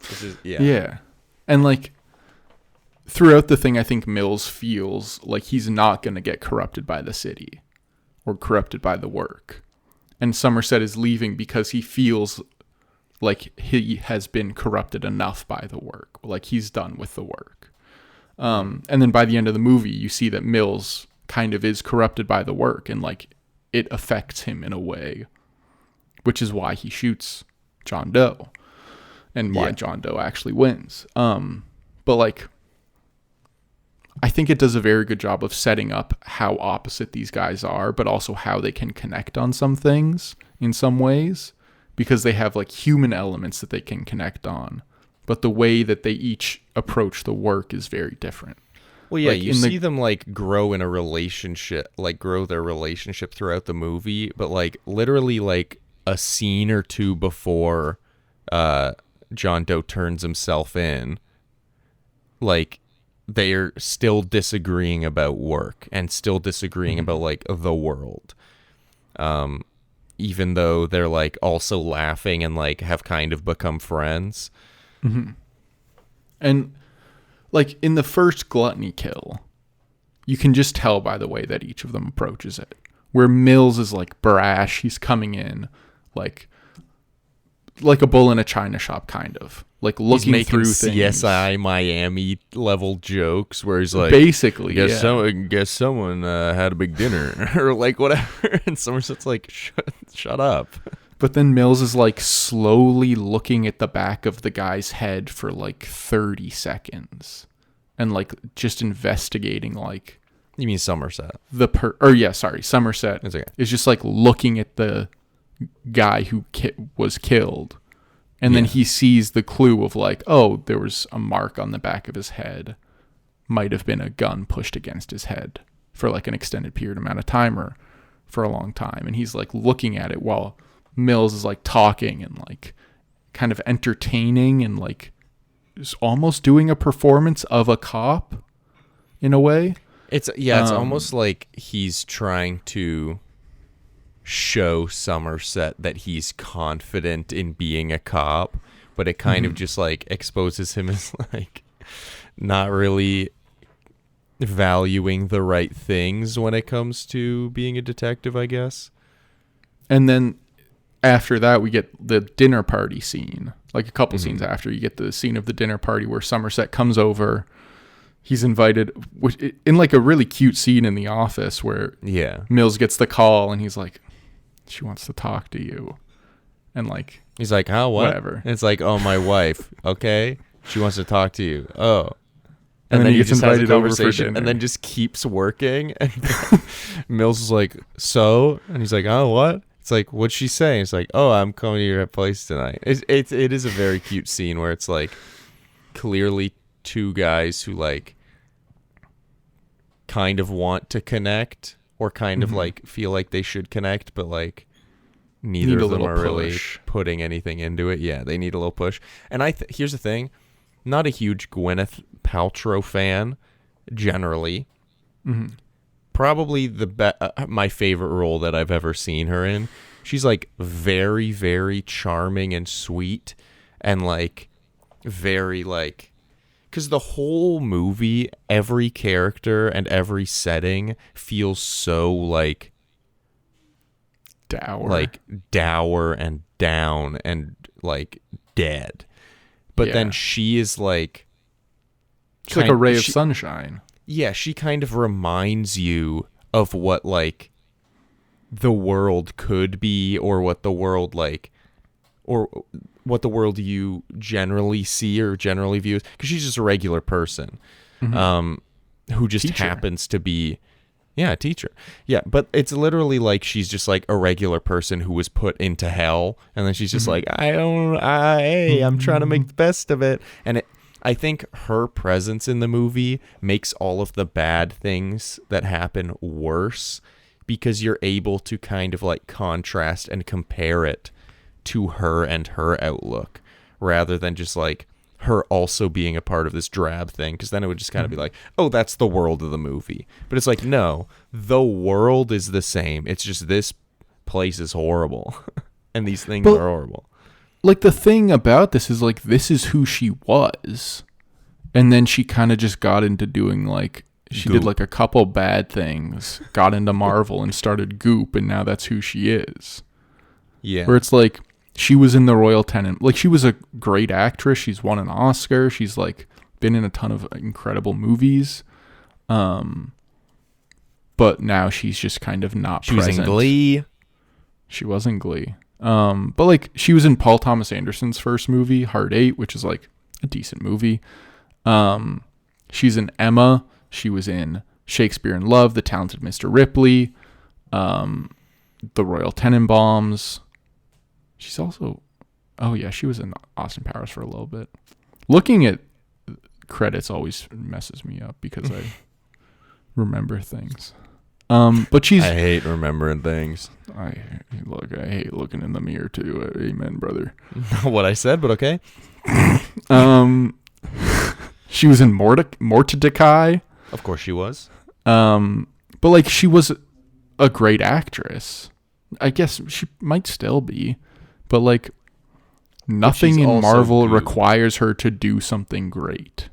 this is yeah. And like throughout the thing, I think Mills feels like he's not going to get corrupted by the city or corrupted by the work. And Somerset is leaving because he feels like he has been corrupted enough by the work. Like he's done with the work. And then by the end of the movie, you see that Mills kind of is corrupted by the work and like it affects him in a way, which is why he shoots John Doe and why John Doe actually wins. But like, I think it does a very good job of setting up how opposite these guys are, but also how they can connect on some things in some ways, because they have like human elements that they can connect on. But the way that they each approach the work is very different. Well, yeah, like you see them like grow in a relationship, like grow their relationship throughout the movie, but like literally like a scene or two before John Doe turns himself in, like they're still disagreeing about work and still disagreeing about like the world. Even though they're like also laughing and like have kind of become friends. And like in the first gluttony kill, you can just tell by the way that each of them approaches it. Where Mills is like brash, he's coming in like a bull in a china shop, kind of like looking he's through CSI Miami level jokes where he's like, basically, guess someone had a big dinner or like whatever, and Somerset's like, shut up. But then Mills is like slowly looking at the back of the guy's head for like 30 seconds and like just investigating like You mean Somerset? Somerset It's okay. is just like looking at the guy who was killed. And then he sees the clue of like, oh, there was a mark on the back of his head. Might have been a gun pushed against his head for like an extended period amount of time or for a long time. And he's like looking at it while Mills is like talking and like kind of entertaining and like is almost doing a performance of a cop in a way. It's almost like he's trying to show Somerset that he's confident in being a cop, but it kind of just like exposes him as like not really valuing the right things when it comes to being a detective, I guess. And then after that, we get the dinner party scene. Like a couple scenes after, you get the scene of the dinner party where Somerset comes over. He's invited in like a really cute scene in the office where Mills gets the call and he's like, she wants to talk to you. And like, he's like, oh, what? Whatever. And it's like, oh, my wife. Okay. She wants to talk to you. Oh. And then he gets just has a invited over for conversation dinner. and then just keeps working. And Mills is like, so? And he's like, oh, what? It's like, what'd she say? It's like, oh, I'm coming to your place tonight. It is a very cute scene where it's like clearly two guys who like kind of want to connect or kind of like feel like they should connect, but like neither of them are really putting anything into it. Yeah, they need a little push. And here's the thing, not a huge Gwyneth Paltrow fan generally. Probably my favorite role that I've ever seen her in. She's like very, very charming and sweet and like very like, because the whole movie, every character and every setting feels so like dour and down and like dead. But then she is like, she's like a ray of sunshine. Yeah, she kind of reminds you of what like the world could be, or what the world like, or what the world you generally see or generally view, because she's just a regular person who just happens to be a teacher. Yeah, but it's literally like she's just like a regular person who was put into hell, and then she's just like, I'm trying to make the best of it. And I think her presence in the movie makes all of the bad things that happen worse, because you're able to kind of like contrast and compare it to her and her outlook, rather than just like her also being a part of this drab thing, because then it would just kind of be like, oh, that's the world of the movie. But it's like, no, the world is the same. It's just this place is horrible and these things are horrible. Like, the thing about this is, like, this is who she was. And then she kind of just got into doing, like, she did, like, a couple bad things, got into Marvel and started Goop, and now that's who she is. Yeah. Where it's, like, she was in The Royal Tenant. Like, she was a great actress. She's won an Oscar. She's, like, been in a ton of incredible movies. But now she's just kind of not present. She was in Glee. She was in Glee. But like, she was in Paul Thomas Anderson's first movie, Hard 8, which is like a decent movie. She's in Emma. She was in Shakespeare in Love, The Talented Mr. Ripley, The Royal Tenenbaums. She's also, she was in Austin Powers for a little bit. Looking at credits always messes me up because I remember things. But I hate remembering things. I hate looking in the mirror too. Amen, brother. Not what I said, but okay. She was in Mortdecai. Of course she was. But like, she was a great actress. I guess she might still be, but like, nothing in Marvel requires her to do something great.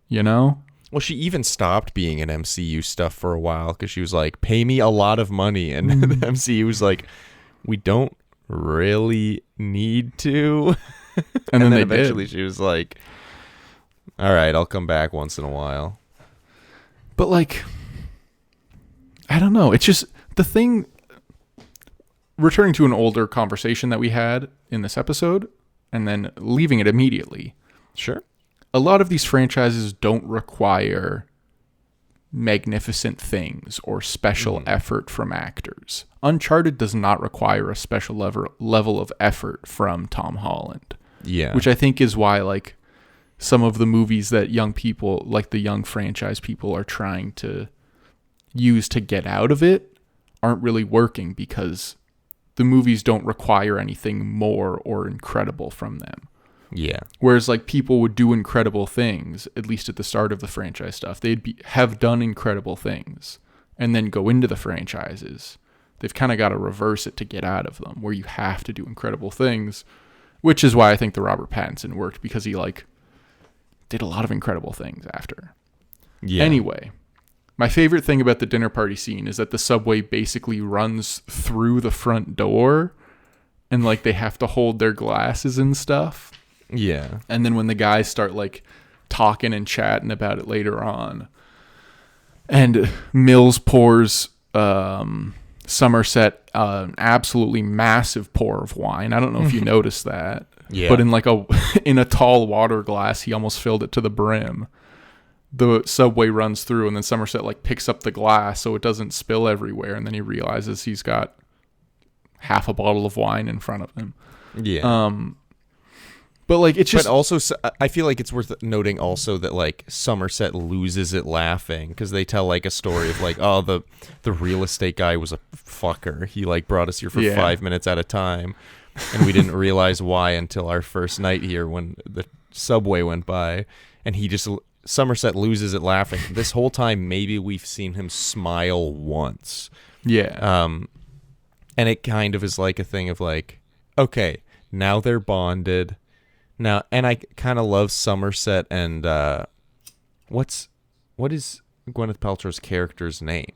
You know? Well, she even stopped being in MCU stuff for a while because she was like, pay me a lot of money. And the MCU was like, we don't really need to. And then eventually she was like, all right, I'll come back once in a while. But like, I don't know. It's just the thing. returning to an older conversation that we had in this episode and then leaving it immediately. Sure. A lot of these franchises don't require magnificent things or special effort from actors. Uncharted does not require a special level of effort from Tom Holland. Yeah. Which I think is why, like, some of the movies that young people, like the young franchise people, are trying to use to get out of it aren't really working because the movies don't require anything more or incredible from them. Yeah. Whereas, like, people would do incredible things, at least at the start of the franchise stuff. Have done incredible things and then go into the franchises. They've kind of got to reverse it to get out of them, where you have to do incredible things, which is why I think the Robert Pattinson worked, because he, like, did a lot of incredible things after. Yeah. Anyway, my favorite thing about the dinner party scene is that the subway basically runs through the front door and, like, they have to hold their glasses and stuff. Yeah. And then when the guys start, like, talking and chatting about it later on, and Mills pours Somerset an absolutely massive pour of wine. I don't know if you noticed that. Yeah. But in a tall water glass, he almost filled it to the brim. The subway runs through, and then Somerset, like, picks up the glass so it doesn't spill everywhere, and then he realizes he's got half a bottle of wine in front of him. Yeah. But, like, it's just... But also, I feel like it's worth noting also that, like, Somerset loses it laughing because they tell, like, a story of, like, oh, the real estate guy was a fucker. He, like, brought us here for 5 minutes at a time, and we didn't realize why until our first night here when the subway went by, and Somerset loses it laughing. This whole time, maybe we've seen him smile once. Yeah. And it kind of is like a thing of, like, okay, now they're bonded. Now, and I kind of love Somerset and what is Gwyneth Paltrow's character's name?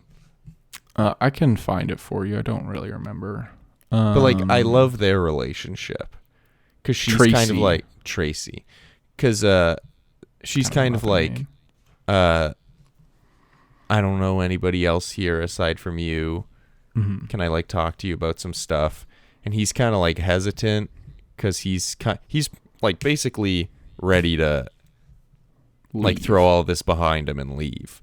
I can find it for you. I don't really remember. But, like, I love their relationship because she's kind of like Tracy, because she's kind of like I don't know anybody else here aside from you. Mm-hmm. Can I, like, talk to you about some stuff? And he's kind of, like, hesitant because he's like, basically ready to like throw all this behind him and leave.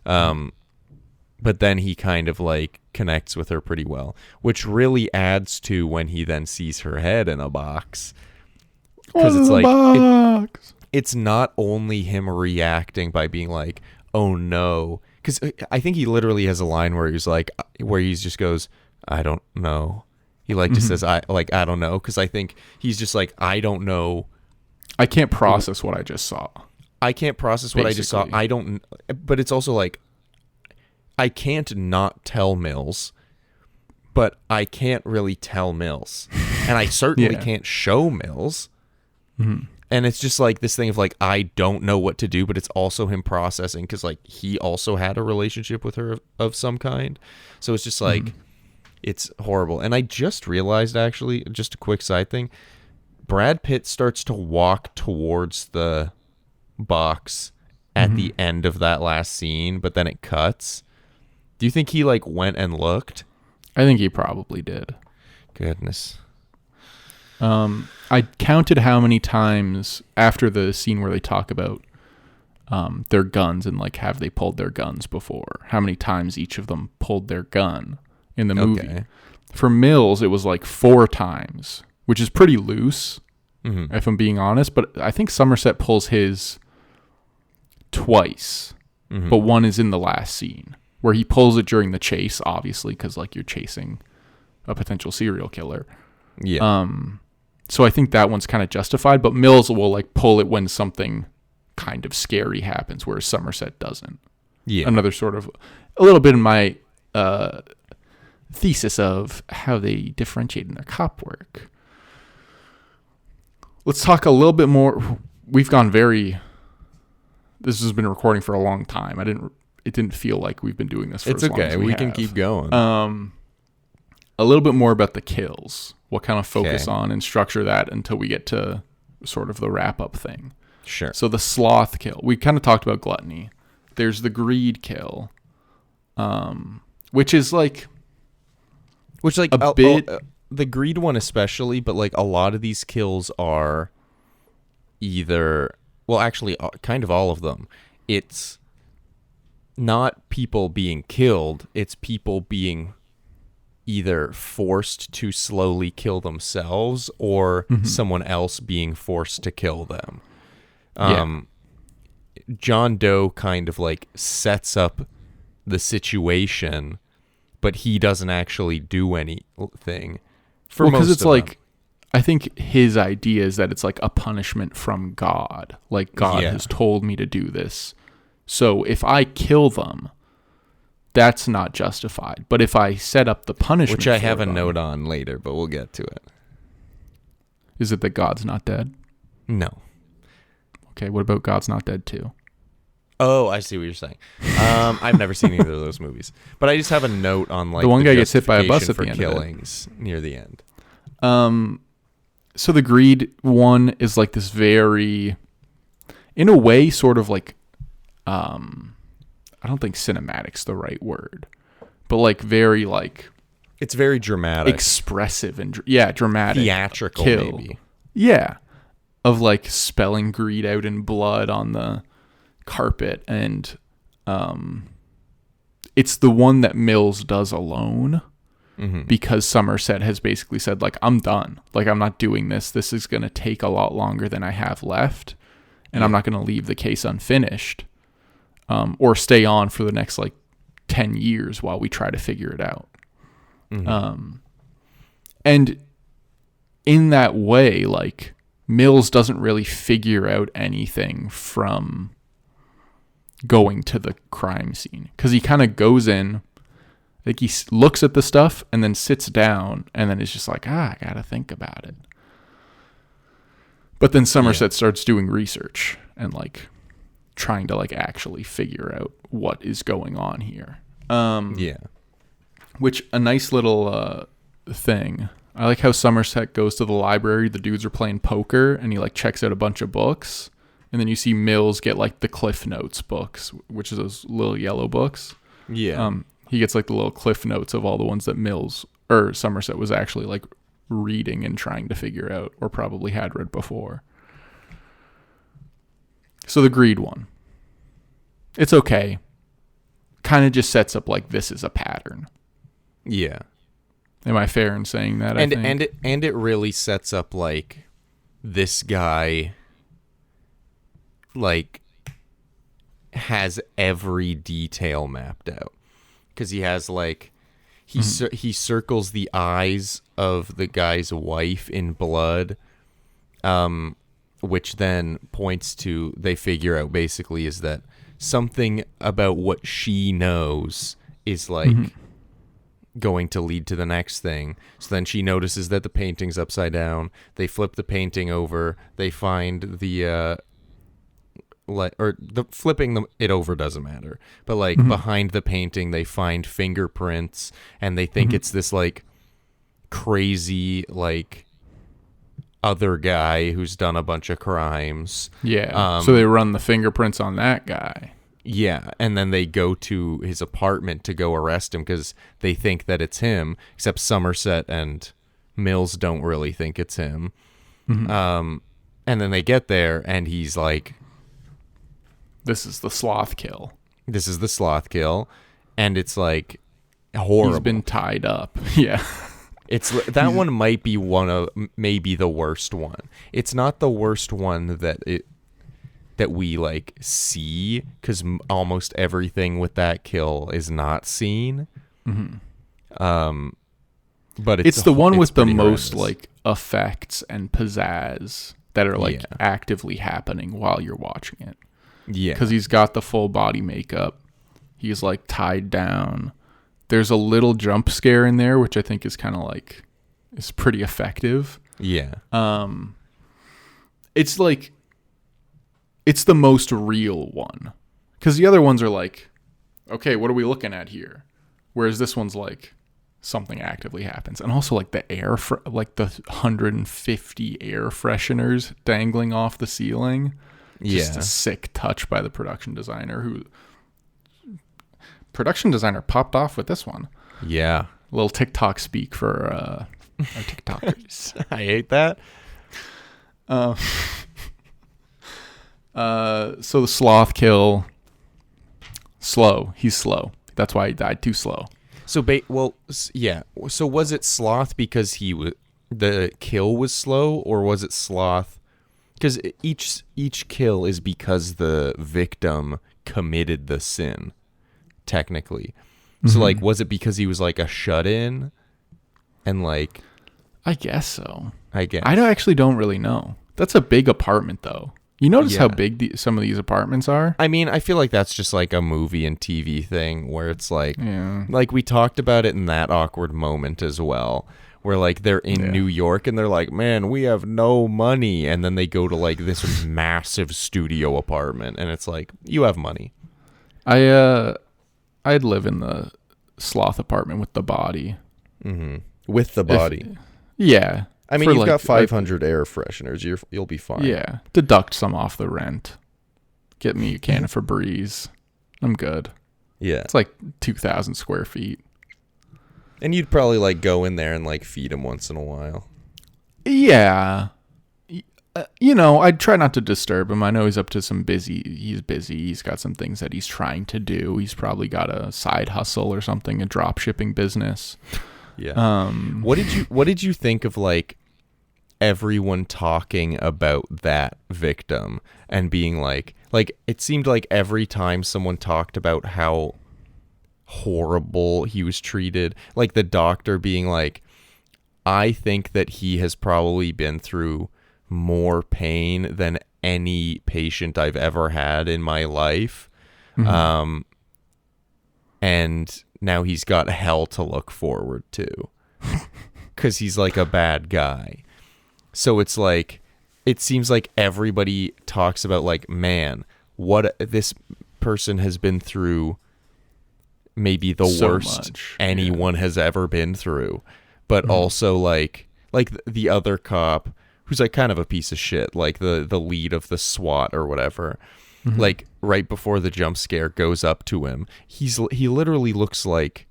But then he kind of, like, connects with her pretty well, which really adds to when he then sees her head in a box. Because it's like, it's not only him reacting by being like, oh no. Because I think he literally has a line where he just goes, I don't know. He, like, just says, I don't know. Because I think he's just like, I don't know. I can't process what I just saw. I can't process what I just saw. I don't. But it's also like, I can't not tell Mills, but I can't really tell Mills. And I certainly can't show Mills. Mm-hmm. And it's just like this thing of, like, I don't know what to do, but it's also him processing because, like, he also had a relationship with her of some kind. So it's just like, it's horrible. And I just realized, actually, just a quick side thing, Brad Pitt starts to walk towards the box at the end of that last scene, but then it cuts. Do you think he, like, went and looked? I think he probably did. Goodness. I counted how many times after the scene where they talk about their guns and, like, have they pulled their guns before, how many times each of them pulled their gun in the movie. Okay. For Mills, it was like 4 times, which is pretty loose, if I'm being honest. But I think Somerset pulls his twice, but one is in the last scene, where he pulls it during the chase, obviously, because, like, you're chasing a potential serial killer. Yeah. So I think that one's kind of justified, but Mills will, like, pull it when something kind of scary happens, whereas Somerset doesn't. Yeah. Another sort of, a little bit in my thesis of how they differentiate in their cop work. Let's talk a little bit more. We've gone this has been recording for a long time. It didn't feel like we've been doing this for as long as we have. Can keep going. A little bit more about the kills. What kind of focus on and structure that until we get to sort of the wrap-up thing. Sure. So the sloth kill. We kind of talked about gluttony. There's the greed kill, which is, like, Which like a bit. The greed one especially, but like a lot of these kills are either, well, actually, kind of all of them. It's not people being killed; it's people being either forced to slowly kill themselves or someone else being forced to kill them. John Doe kind of like sets up the situation, but he doesn't actually do anything. For most it's of like, them. I think his idea is that it's like a punishment from God. Like God has told me to do this. So if I kill them, that's not justified. But if I set up the punishment, which I have a them, note on later, but we'll get to it. Is it that God's not dead? No. Okay, what about God's Not Dead 2? Oh, I see what you're saying. I've never seen either of those movies, but I just have a note on like the one guy gets hit by a bus at for the end killings near the end. So the greed one is like this very, in a way, sort of like, I don't think cinematic's the right word, but like very like, it's very dramatic, expressive, and dramatic, theatrical, kill. maybe. Yeah, of like spelling greed out in blood on the carpet, and it's the one that Mills does alone. Because Somerset has basically said, like, I'm done. Like, I'm not doing this. This is going to take a lot longer than I have left. And I'm not going to leave the case unfinished or stay on for the next, like, 10 years while we try to figure it out. And in that way, like, Mills doesn't really figure out anything from going to the crime scene. Because he kind of goes in, like he looks at the stuff and then sits down and then is just like, I gotta think about it. But then Somerset starts doing research and like trying to like actually figure out what is going on here. Which a nice little thing. I like how Somerset goes to the library. The dudes are playing poker and he like checks out a bunch of books. And then you see Mills get like the Cliff Notes books, which is those little yellow books. He gets like the little cliff notes of all the ones that Mills or Somerset was actually like reading and trying to figure out, or probably had read before. So the greed one, it's okay. Kind of just sets up like this is a pattern. Yeah. Am I fair in saying that? And it really sets up like this guy like has every detail mapped out. Because he has like he circles the eyes of the guy's wife in blood, which then points to, they figure out basically is that something about what she knows is like going to lead to the next thing. So then she notices that the painting's upside down. They flip the painting over. They find the or the flipping it over doesn't matter, but like behind the painting they find fingerprints and they think it's this like crazy like other guy who's done a bunch of crimes. So they run the fingerprints on that guy. And then they go to his apartment to go arrest him because they think that it's him, except Somerset and Mills don't really think it's him. And then they get there and he's like, this is the sloth kill. This is the sloth kill. And it's like horrible. He's been tied up. Yeah. It's that one might be one of maybe the worst one. It's not the worst one that we like see, because almost everything with that kill is not seen. But it's the one with the most horrendous. like effects and pizzazz that are like actively happening while you're watching it. Because he's got the full body makeup. He's like tied down. There's a little jump scare in there, which I think is kind of like, is pretty effective. It's like, it's the most real one. Because the other ones are like, okay, what are we looking at here? Whereas this one's like, something actively happens. And also like the like the 150 air fresheners dangling off the ceiling. Just a sick touch by the production designer, who popped off with this one. little TikTok speak for our TikTokers. I hate that. So the sloth kill, slow. He's slow. That's why he died too slow. So, yeah. So was it sloth because the kill was slow, or was it sloth? Because each kill is because the victim committed the sin, technically. So, like, was it because he was, like, a shut-in? And, like... I guess so. I guess. Actually don't really know. That's a big apartment, though. You notice how big some of these apartments are? I mean, I feel like that's just, like, a movie and TV thing where it's, like... Yeah. Like, we talked about it in that awkward moment as well, where, like, they're in New York and they're like, man, we have no money. And then they go to, like, this massive studio apartment. And it's like, you have money. I'd live in the sloth apartment with the body. Mm-hmm. With the body. Yeah. I mean, you've got 500 air fresheners. You'll be fine. Yeah. Deduct some off the rent. Get me a can of Febreze. I'm good. Yeah. It's like 2,000 square feet. And you'd probably like go in there and like feed him once in a while. Yeah. I'd try not to disturb him. I know he's up to he's busy. He's got some things that he's trying to do. He's probably got a side hustle or something, a drop shipping business. Yeah. What did you think of like everyone talking about that victim and being like it seemed like every time someone talked about how horrible he was treated, like the doctor being like, I think that he has probably been through more pain than any patient I've ever had in my life. Mm-hmm. And now he's got hell to look forward to because he's like a bad guy. So it's like, it seems like everybody talks about like, man, what this person has been through, maybe the worst anyone has ever been through. But also like the other cop who's like kind of a piece of shit, like the lead of the SWAT or whatever. Mm-hmm. Like right before the jump scare goes up to him, he literally looks like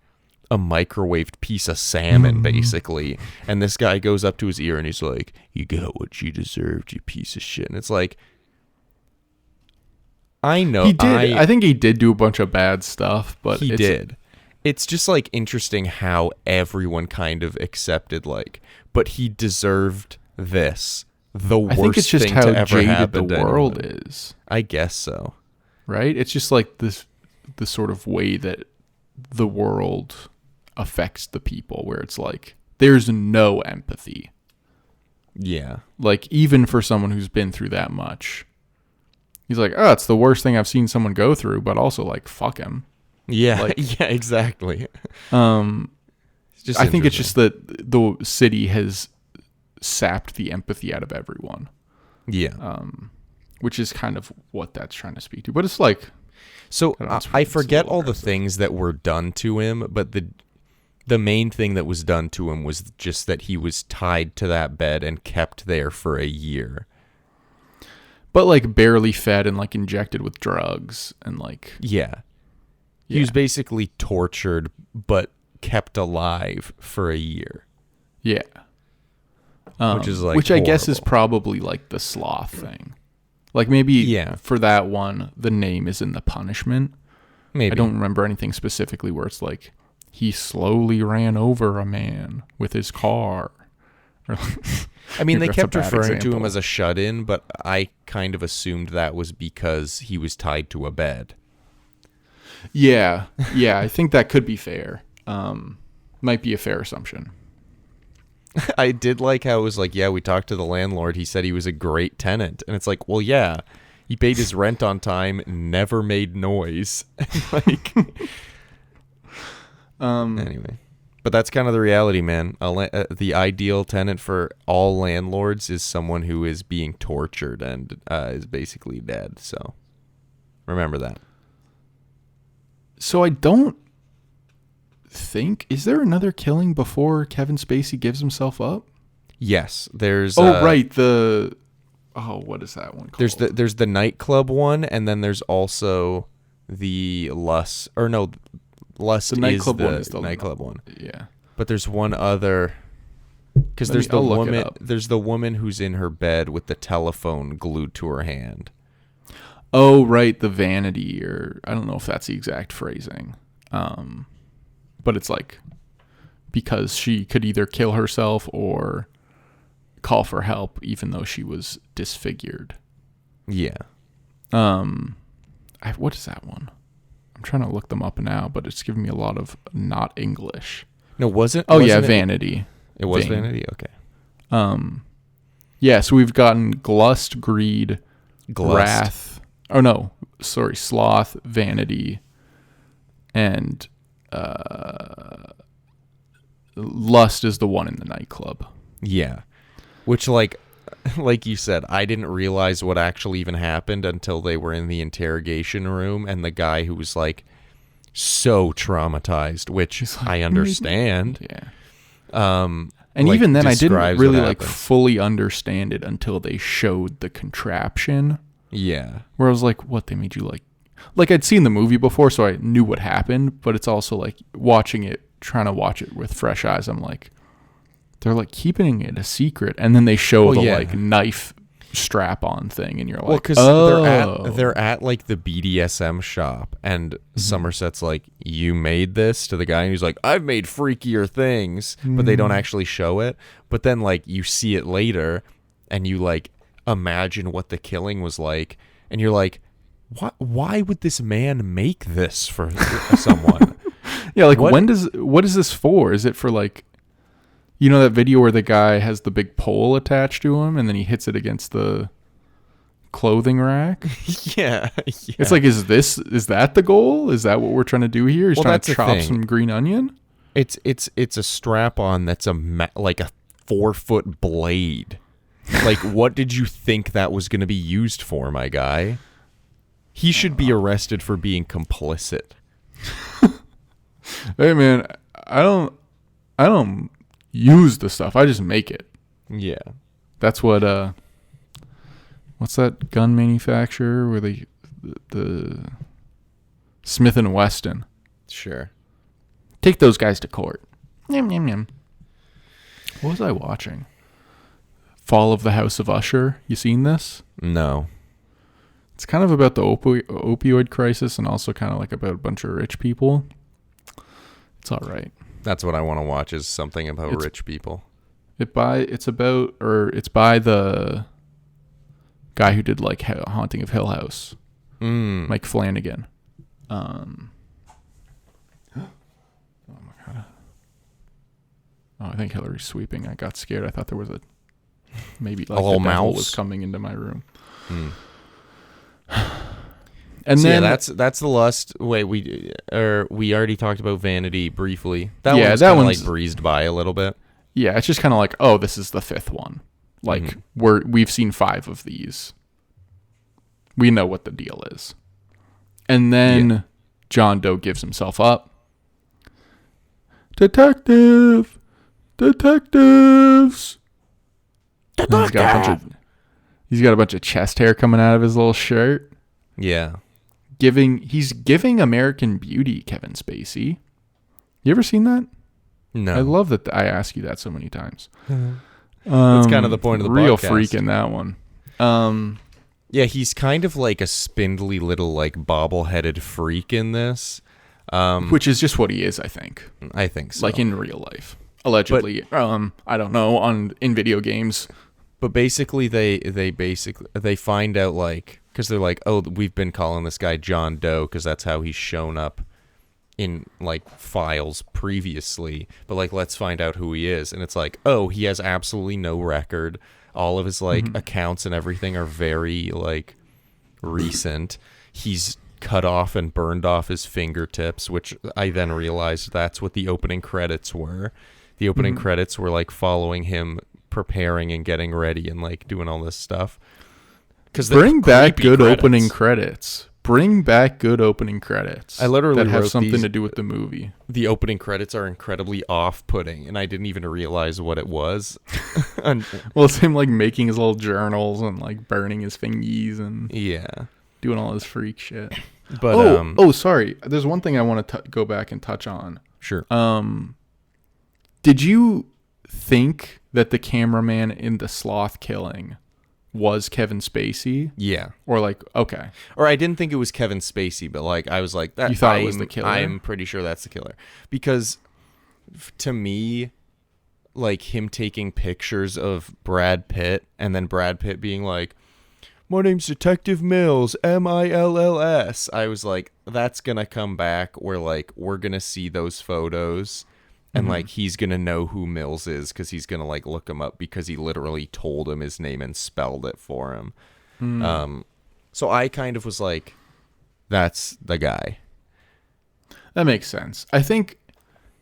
a microwaved piece of salmon, basically. And this guy goes up to his ear and he's like, "You got what you deserved, you piece of shit." And it's like, I know he did. I think he did do a bunch of bad stuff, but he did. It's just like interesting how everyone kind of accepted but he deserved this. The worst I think it's just thing how to ever jaded happen the to world anyone. is. I guess so. Right? It's just like the sort of way that the world affects the people, where it's like there's no empathy. Yeah. Like even for someone who's been through that much. He's like, "Oh, it's the worst thing I've seen someone go through," but also like fuck him. Yeah, yeah, exactly. I think it's just that the city has sapped the empathy out of everyone. Yeah. Which is kind of what that's trying to speak to. But it's like... So I forget all the things that were done to him, but the main thing that was done to him was just that he was tied to that bed and kept there for a year. But like barely fed and like injected with drugs and like... Yeah. He was basically tortured, but kept alive for a year. Yeah. Which is like which I guess is probably like the sloth thing. Like maybe for that one, the name is in the punishment. Maybe. I don't remember anything specifically where it's like, he slowly ran over a man with his car. I mean, they kept referring to him as a shut-in, but I kind of assumed that was because he was tied to a bed. Yeah, I think that could be fair. Might be a fair assumption. I did like how it was like, yeah, we talked to the landlord. He said he was a great tenant. And it's like, well, yeah, he paid his rent on time, never made noise. Anyway. But that's kind of the reality, man. The ideal tenant for all landlords is someone who is being tortured and is basically dead. So remember that. So I don't think... Is there another killing before Kevin Spacey gives himself up? Yes. There's... right. What is that one called? There's the nightclub one, and then there's also the Lust... Or no, Lust the nightclub is the one is the nightclub one. Yeah. But there's one other, because there's the I'll look it woman. up. There's the woman who's in her bed with the telephone glued to her hand. Oh, right, the vanity, or I don't know if that's the exact phrasing. But it's like because she could either kill herself or call for help, even though she was disfigured. Yeah. What is that one? I'm trying to look them up now, but it's giving me a lot of not English. No, wasn't? Oh, yeah, wasn't Vanity. It was Vain. Vanity. Okay. Yeah, so we've gotten Glust, Greed, Glust. Wrath. Oh, no. Sorry, Sloth, Vanity, and Lust is the one in the nightclub. Yeah. Which, like you said, I didn't realize what actually even happened until they were in the interrogation room, and the guy who was like so traumatized, which Like, I understand. Yeah. And like, even then, I didn't really like fully understand it until they showed the contraption. Yeah. Where I was like, what, they made you like I'd seen the movie before, so I knew what happened, but it's also like trying to watch it with fresh eyes. I'm like, they're like keeping it a secret, and then they show like knife strap on thing, and you're like, because they're at like the BDSM shop, and Somerset's like, you made this, to the guy, and he's like, I've made freakier things, but they don't actually show it. But then like you see it later, and you like imagine what the killing was like, and you're like, why would this man make this for someone? Yeah, like what is this for? Is it for like, you know, that video where the guy has the big pole attached to him and then he hits it against the clothing rack? Yeah. It's like, is that the goal? Is that what we're trying to do here? He's trying to chop some green onion? It's a strap on that's like a 4-foot blade. Like, what did you think that was going to be used for, my guy? He should be arrested for being complicit. Hey man, I don't use the stuff. I just make it. Yeah. That's what what's that gun manufacturer where the Smith and Wesson. Sure. Take those guys to court. Yum, yum, yum. What was I watching? Fall of the House of Usher. You seen this? No. It's kind of about the opioid crisis and also kind of like about a bunch of rich people. It's all right. That's what I want to watch, is something about rich people. It's by the guy who did like Haunting of Hill House. Mike Flanagan. Oh my god. Oh, I think Hillary's sweeping. I got scared. I thought there was maybe like whole the devil mouse was coming into my room. And so then that's the Lust. Wait, we already talked about Vanity briefly. That one's like breezed by a little bit. Yeah, it's just kind of like, oh, this is the 5th one. Like we've seen 5 of these. We know what the deal is. And then John Doe gives himself up. Detectives. He's got a bunch of chest hair coming out of his little shirt. Yeah. He's giving American Beauty Kevin Spacey. You ever seen that? No. I love that I ask you that so many times. That's kind of the point of the real podcast. Freak in that one. Yeah, he's kind of like a spindly little like bobble-headed freak in this. Which is just what he is, I think. I think so. Like in real life. Allegedly. I don't know, in video games. But basically they find out, like, because they're like, oh, we've been calling this guy John Doe because that's how he's shown up in like files previously, but like, let's find out who he is. And it's like, oh, he has absolutely no record. All of his like accounts and everything are very like recent. He's cut off and burned off his fingertips, which I then realized that's what the opening credits were. The opening credits were like following him preparing and getting ready and like doing all this stuff. Bring back good opening credits. Bring back good opening credits. I literally that have wrote something to do with the movie. The opening credits are incredibly off-putting, and I didn't even realize what it was. Well, it's him like making his little journals and like burning his fingies and doing all his freak shit. But sorry. There's one thing I want to go back and touch on. Sure. Did you think that the cameraman in the sloth killing was Kevin Spacey? Yeah. Or like, okay. Or I didn't think it was Kevin Spacey, but like I was like that. You thought it was the killer? I'm pretty sure that's the killer because to me, like him taking pictures of Brad Pitt and then Brad Pitt being like, "My name's Detective Mills, Mills." I was like, that's gonna come back where like we're gonna see those photos. And, like, he's going to know who Mills is because he's going to, like, look him up because he literally told him his name and spelled it for him. So I kind of was like, that's the guy. That makes sense. I think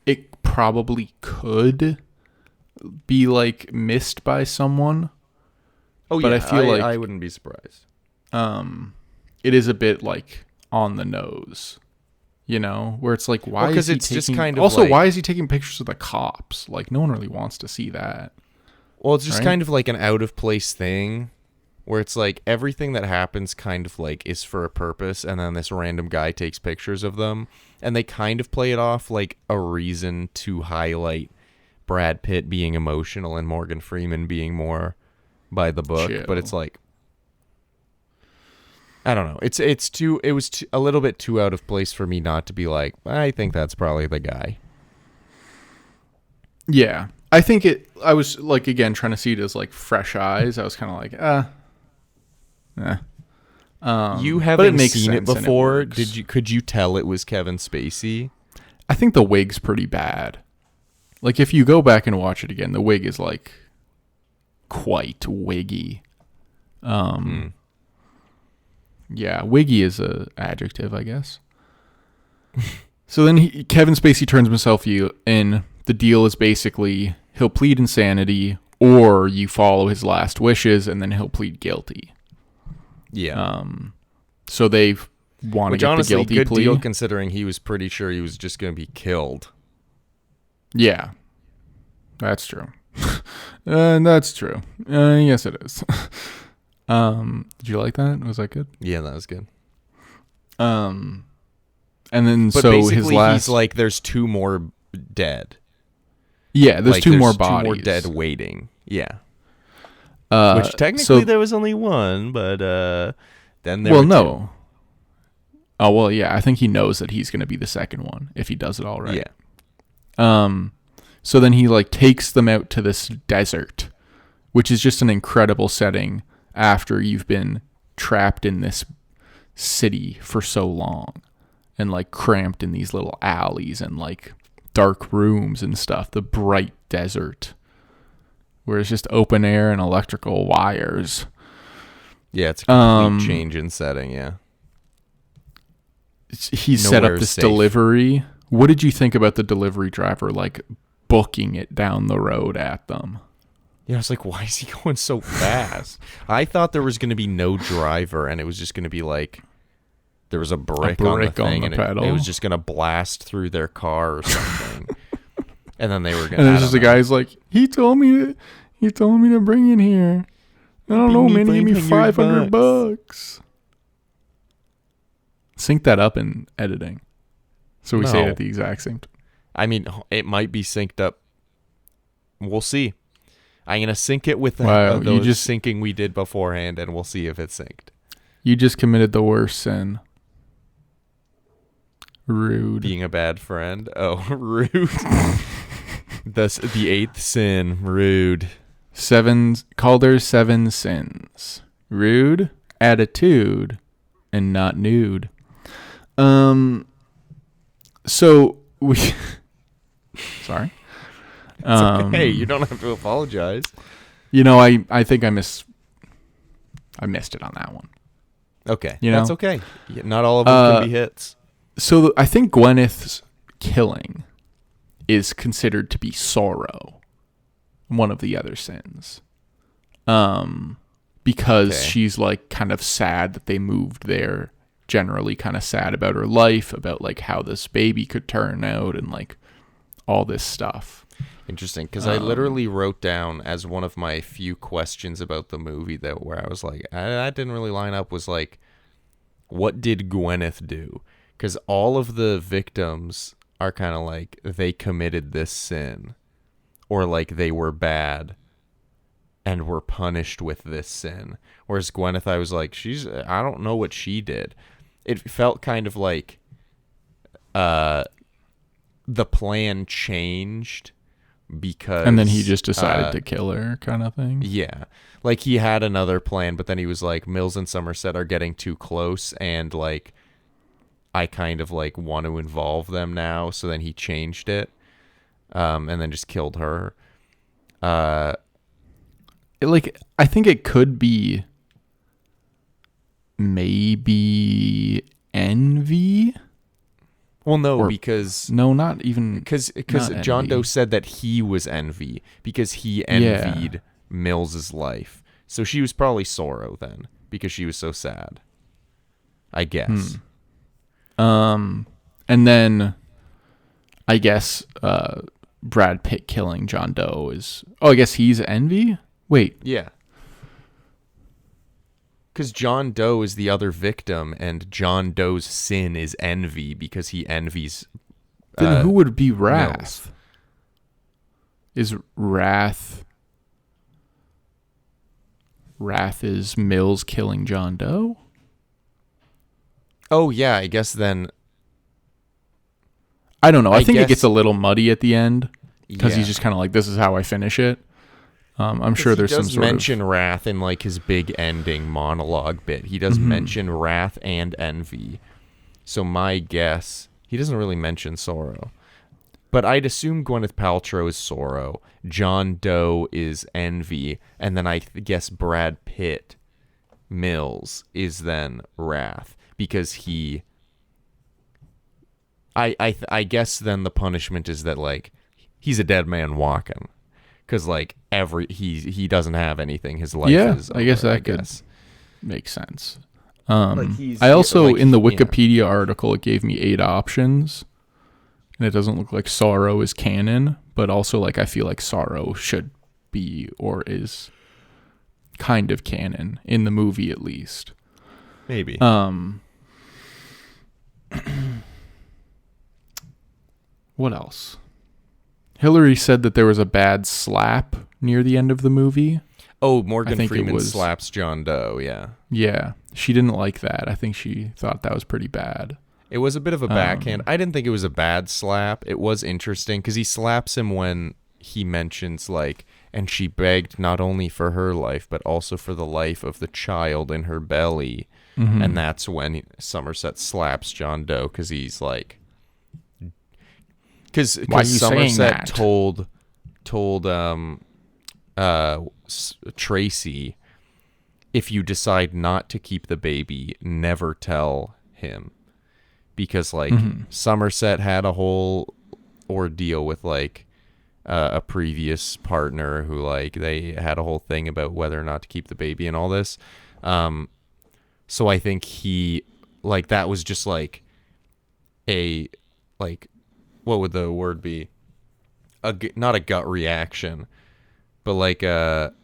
it probably could be, like, missed by someone. Oh, but yeah. I feel like I wouldn't be surprised. It is a bit, like, on the nose. You know, where it's like, why is he it's taking... just kind of also, like, why is he taking pictures of the cops? Like, no one really wants to see that. Well, it's just right? kind of like an out-of-place thing where it's like everything that happens kind of like is for a purpose, and then this random guy takes pictures of them, and they kind of play it off like a reason to highlight Brad Pitt being emotional and Morgan Freeman being more by the book. Chill. But it's like... I don't know. It was a little bit too out of place for me not to be like, I think that's probably the guy. Yeah. I think I was like, again, trying to see it as like fresh eyes. I was kind of like, You but haven't it makes seen it sense and it before. works. Could you tell it was Kevin Spacey? I think the wig's pretty bad. Like if you go back and watch it again, the wig is like quite wiggy. Yeah, wiggy is a adjective, I guess. So then Kevin Spacey turns himself in. The deal is basically he'll plead insanity or you follow his last wishes and then he'll plead guilty. Yeah. So they want to Which get honestly, the guilty good plea. deal considering he was pretty sure he was just going to be killed. Yeah. That's true. That's true. Yes, it is. Did you like that? Was that good? Yeah, that was good. And then But so basically, his last... he's like, there's two more dead. Yeah, there's like, two more bodies. Two more dead waiting. Yeah. Which technically there was only one, but then there well, were no. two. Oh, well, yeah. I think he knows that he's going to be the second one if he does it all right. Yeah. So then he like takes them out to this desert, which is just an incredible setting after you've been trapped in this city for so long and like cramped in these little alleys and like dark rooms and stuff. The bright desert where it's just open air and electrical wires. Yeah, it's a complete change in setting, yeah. He set up Nowhere this safe. delivery. What did you think about the delivery driver like booking it down the road at them? Yeah, I was like, why is he going so fast? I thought there was going to be no driver, and it was just going to be like there was a brick on the thing, and it was just going to blast through their car or something. And then they were going to... And there's just a guy who's like, he told me to bring it here. I don't know, man. He gave me $500. Sync that up in editing. So we say it at the exact same time. I mean, it might be synced up. We'll see. I'm going to sync it with those syncing we did beforehand, and we'll see if it's synced. You just committed the worst sin. Rude. Being a bad friend. Oh, rude. The eighth sin. Rude. Calder's 7 sins. Rude, attitude, and not nude. So we... Sorry. Hey, you don't have to apologize. You know, I think I missed it on that one. Okay. You know? That's okay. Not all of them can be hits. So I think Gwyneth's killing is considered to be sorrow, one of the other sins. Because she's like kind of sad that they moved there, generally kind of sad about her life, about like how this baby could turn out and like all this stuff. Interesting, because I literally wrote down as one of my few questions about the movie that where I was like, that didn't really line up, was like, what did Gwyneth do? Because all of the victims are kind of like, they committed this sin. or like they were bad and were punished with this sin. Whereas Gwyneth, I was like, I don't know what she did. It felt kind of like the plan changed because... And then he just decided to kill her kind of thing? Yeah. Like, he had another plan, but then he was like, Mills and Somerset are getting too close, and, like, I kind of, like, want to involve them now, so then he changed it, and then just killed her. I think it could be maybe envy. Well, no, because... No, not even... Because John Doe said that he was envy, because he envied Mills's life. So she was probably Sorrow then, because she was so sad. I guess. And then, I guess, Brad Pitt killing John Doe is... Oh, I guess he's envy? Wait. Yeah. Because John Doe is the other victim, and John Doe's sin is envy because he envies. Then who would be Wrath? Mills. Is Wrath is Mills killing John Doe? Oh yeah, I guess then. I don't know. I think it gets a little muddy at the end because Yeah. he's just kind of like, "This is how I finish it." I'm sure there's some sort mention Wrath in like his big ending monologue bit. He does mention Wrath and envy. So my guess, he doesn't really mention Sorrow. But I'd assume Gwyneth Paltrow is Sorrow, John Doe is envy, and then I guess Brad Pitt, Mills, is then Wrath. Because he... I guess then the punishment is that, like, he's a dead man walking. Because, like, he doesn't have anything. His life is over, I guess that could make sense. Like I also, like, in the Wikipedia article, it gave me 8 options. And it doesn't look like Sorrow is canon. But also, like, I feel like Sorrow should be or is kind of canon. In the movie, at least. Maybe. What else? Hillary said that there was a bad slap near the end of the movie. Oh, Morgan Freeman slaps John Doe, yeah. Yeah, she didn't like that. I think she thought that was pretty bad. It was a bit of a backhand. I didn't think it was a bad slap. It was interesting because he slaps him when he mentions, like, and she begged not only for her life, but also for the life of the child in her belly. Mm-hmm. And that's when Somerset slaps John Doe because he's like... Because Somerset told Tracy, if you decide not to keep the baby, never tell him. Because, like, Somerset had a whole ordeal with, like, a previous partner who, like, they had a whole thing about whether or not to keep the baby and all this. So I think he, like, that was just, like, a, like... What would the word be? Not a gut reaction, but like a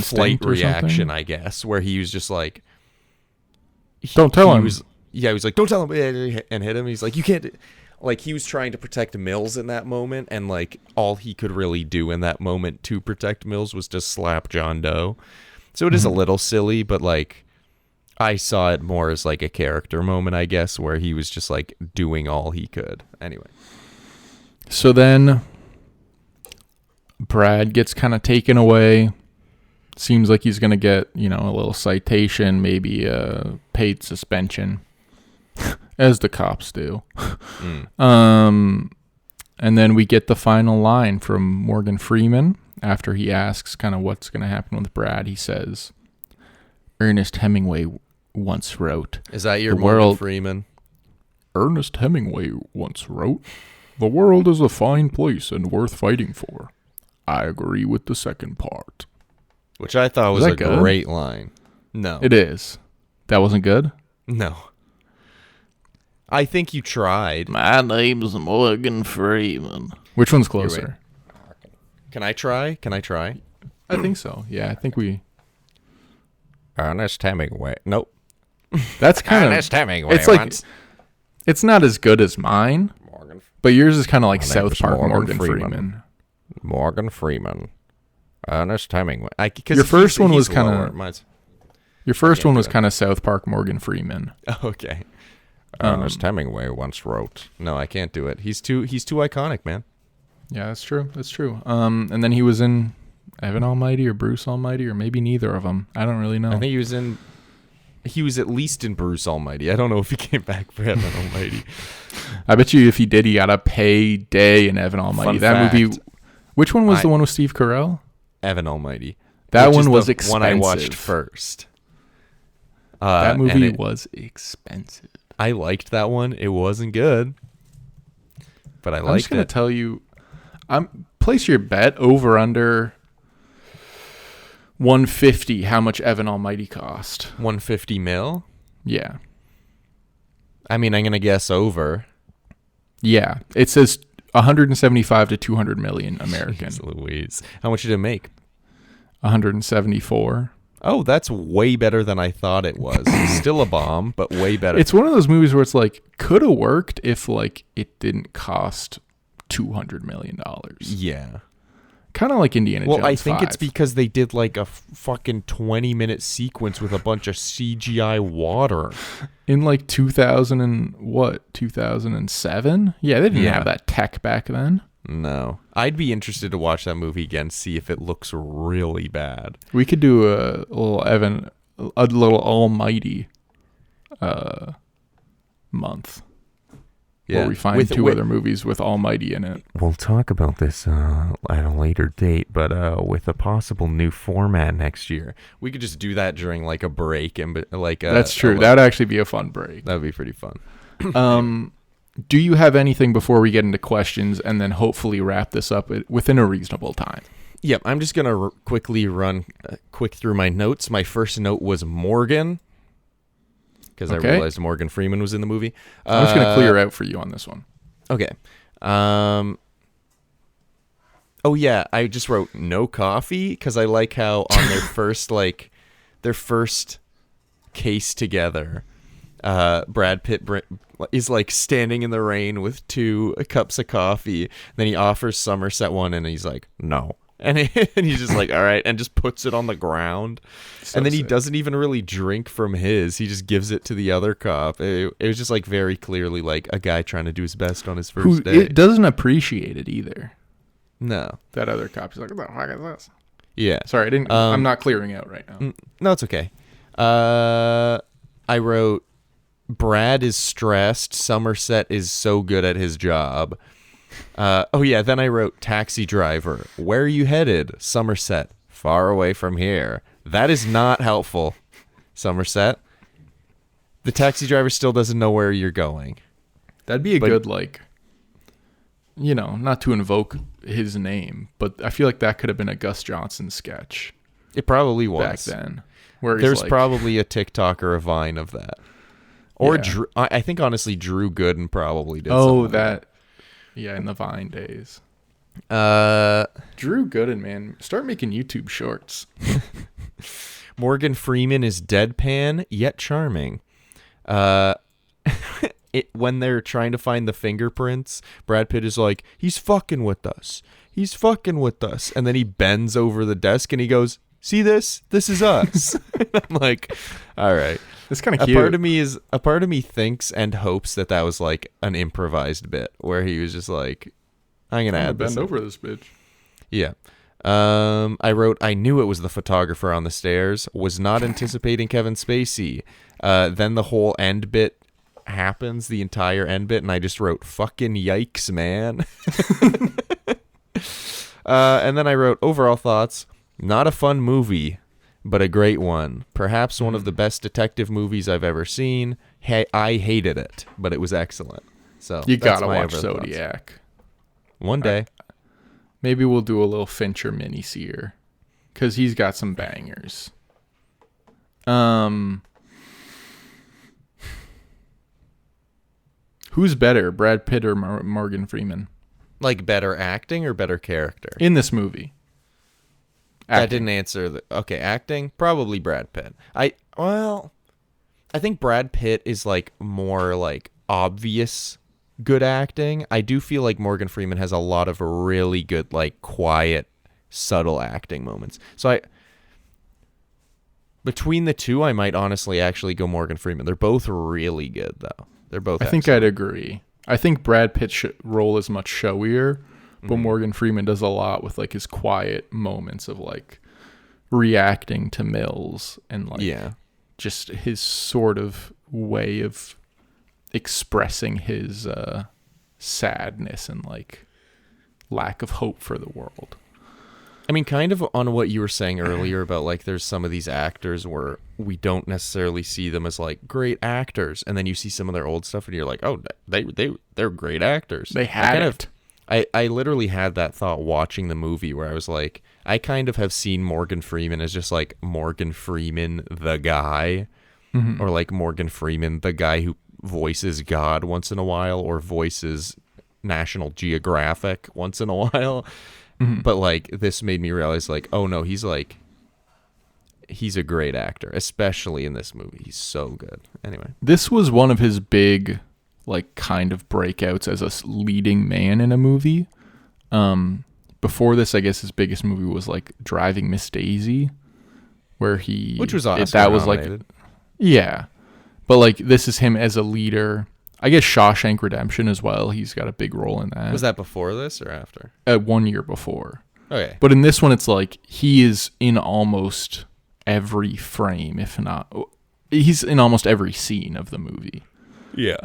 flight reaction, I guess, where he was just like, "Don't tell him." He was like, "Don't tell him," and hit him. He's like, "You can't." Like, he was trying to protect Mills in that moment, and like all he could really do in that moment to protect Mills was just slap John Doe. So it is a little silly, but like I saw it more as like a character moment, I guess, where he was just like doing all he could. Anyway. So then Brad gets kind of taken away. Seems like he's going to get, a little citation, maybe a paid suspension, as the cops do. And then we get the final line from Morgan Freeman after he asks kind of what's going to happen with Brad. He says, Ernest Hemingway once wrote. Is that your Morgan Freeman? Ernest Hemingway once wrote, "The world is a fine place and worth fighting for. I agree with the second part." Which I thought was a great line. No. It is. That wasn't good? No. I think you tried. My name's Morgan Freeman. Which one's closer? Can I try? I think so. Yeah, I think we... Ernest Hemingway. Nope. That's kind of... Ernest Hemingway. It's like... It's not as good as mine, but yours is kind of like South Park Morgan Freeman. Morgan Freeman, Ernest Hemingway. Your first one was kind lower. of. Your first one was kind of South Park Morgan Freeman. Okay. Ernest Hemingway once wrote. No, I can't do it. He's too iconic, man. Yeah, that's true. That's true. And then he was in Evan Almighty or Bruce Almighty or maybe neither of them. I don't really know. I think he was at least in Bruce Almighty. I don't know if he came back for Evan Almighty. I bet you if he did, he got a payday in Evan Almighty. Fun That fact, movie. Which one was the one with Steve Carell? Evan Almighty. That one was the expensive. one I watched first. That movie was expensive. I liked that one. It wasn't good, but I liked it. I'm just gonna tell you. Place your bet over under 150. How much Evan Almighty cost? 150 mil. Yeah. I mean, I'm gonna guess over. Yeah, it says 175 to 200 million American. Jeez Louise, how much did it make? 174. Oh, that's way better than I thought it was. Still a bomb, but way better. It's one of those movies where it's like could have worked if like it didn't cost $200 million. Yeah. Kind of like Indiana Jones. Well, I think 5. it's because they did like a fucking 20-minute sequence with a bunch of CGI water. In like 2007? Yeah, they didn't have that tech back then. No. I'd be interested to watch that movie again, see if it looks really bad. We could do a little Almighty month. Yeah. Where we find two other movies with Almighty in it. We'll talk about this at a later date, but with a possible new format next year. We could just do that during like a break and like That's true. That'd actually be a fun break. That'd be pretty fun. Do you have anything before we get into questions and then hopefully wrap this up within a reasonable time? Yep, I'm just going to quickly run quick through my notes. My first note was Morgan, because I realized Morgan Freeman was in the movie. I'm just going to clear out for you on this one. Okay. Oh, yeah, I just wrote no coffee because I like how on their first case together, Brad Pitt is like standing in the rain with 2 cups of coffee. Then he offers Somerset one, and he's like, no. And he's just like, all right, and just puts it on the ground. So and then he doesn't even really drink from his. He just gives it to the other cop. It was just like very clearly like a guy trying to do his best on his first day. It doesn't appreciate it either. No. That other cop is like, what the fuck is this? Yeah. Sorry, I'm not clearing out right now. No, it's okay. I wrote, Brad is stressed. Somerset is so good at his job. Then I wrote taxi driver. Where are you headed? Somerset. Far away from here. That is not helpful, Somerset. The taxi driver still doesn't know where you're going. That'd be a good, like, not to invoke his name, but I feel like that could have been a Gus Johnson sketch. It probably was. Back then. Where there's probably a TikTok or a Vine of that. Or Drew, I think honestly Drew Gooden probably did. Oh, that. Yeah, in the Vine days. Drew Gooden, man, start making YouTube shorts. Morgan Freeman is deadpan yet charming. When they're trying to find the fingerprints, Brad Pitt is like, he's fucking with us. He's fucking with us. And then he bends over the desk and he goes, see this? This is us. I'm like, all right. It's kind of cute. A part of me thinks and hopes that was like an improvised bit where he was just like, I'm gonna add this. Bend over this bitch. Yeah. I wrote, I knew it was the photographer on the stairs. Was not anticipating Kevin Spacey. Then the whole end bit happens, the entire end bit, and I just wrote, fucking yikes, man. And then I wrote, overall thoughts. Not a fun movie, but a great one. Perhaps one of the best detective movies I've ever seen. Hey, I hated it, but it was excellent. So you gotta watch Zodiac. Thoughts. One day. Maybe we'll do a little Fincher mini-seer, because he's got some bangers. Who's better, Brad Pitt or Morgan Freeman? Like better acting or better character? In this movie. That didn't answer okay, acting? Probably Brad Pitt. I think Brad Pitt is like more like obvious good acting. I do feel like Morgan Freeman has a lot of really good, like, quiet, subtle acting moments. So between the two, I might honestly actually go Morgan Freeman. They're both really good, though. They're both I think I'd agree. I think Brad Pitt's role is much showier, but Morgan Freeman does a lot with like his quiet moments of like reacting to Mills and like just his sort of way of expressing his sadness and like lack of hope for the world. I mean, kind of on what you were saying earlier about like there's some of these actors where we don't necessarily see them as like great actors, and then you see some of their old stuff and you're like, oh, they're great actors. They had it. I literally had that thought watching the movie where I was like, I kind of have seen Morgan Freeman as just like Morgan Freeman the guy, or like Morgan Freeman the guy who voices God once in a while or voices National Geographic once in a while. But like this made me realize like, oh no, he's a great actor, especially in this movie. He's so good. Anyway, this was one of his big like kind of breakouts as a leading man in a movie. Before this, I guess his biggest movie was like Driving Miss Daisy, which was Oscar that was nominated. Like, yeah, but like this is him as a leader. I guess Shawshank Redemption as well. He's got a big role in that. Was that before this or after? 1 year before. Okay. But in this one, it's like he is in almost every frame, if not, he's in almost every scene of the movie. Yeah.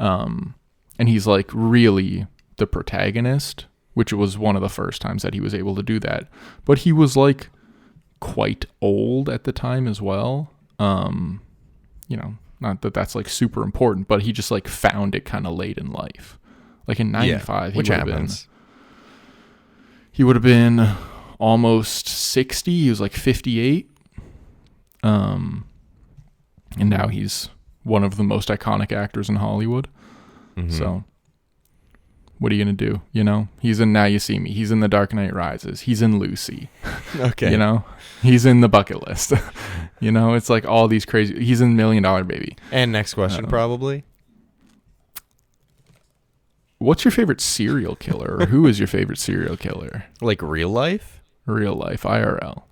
And he's like really the protagonist, which was one of the first times that he was able to do that. But he was like quite old at the time as well. You know, not that that's like super important, but he just like found it kind of late in life. Like in 95, he would have been almost 60. He was like 58. And now he's one of the most iconic actors in Hollywood. So what are you going to do? You know, he's in Now You See Me. He's in The Dark Knight Rises. He's in Lucy. Okay. You know, he's in The Bucket List. You know, it's like all these crazy. He's in $1 Million Baby. And next question, probably. What's your favorite serial killer, or who is your favorite serial killer? Like real life? Real life, IRL.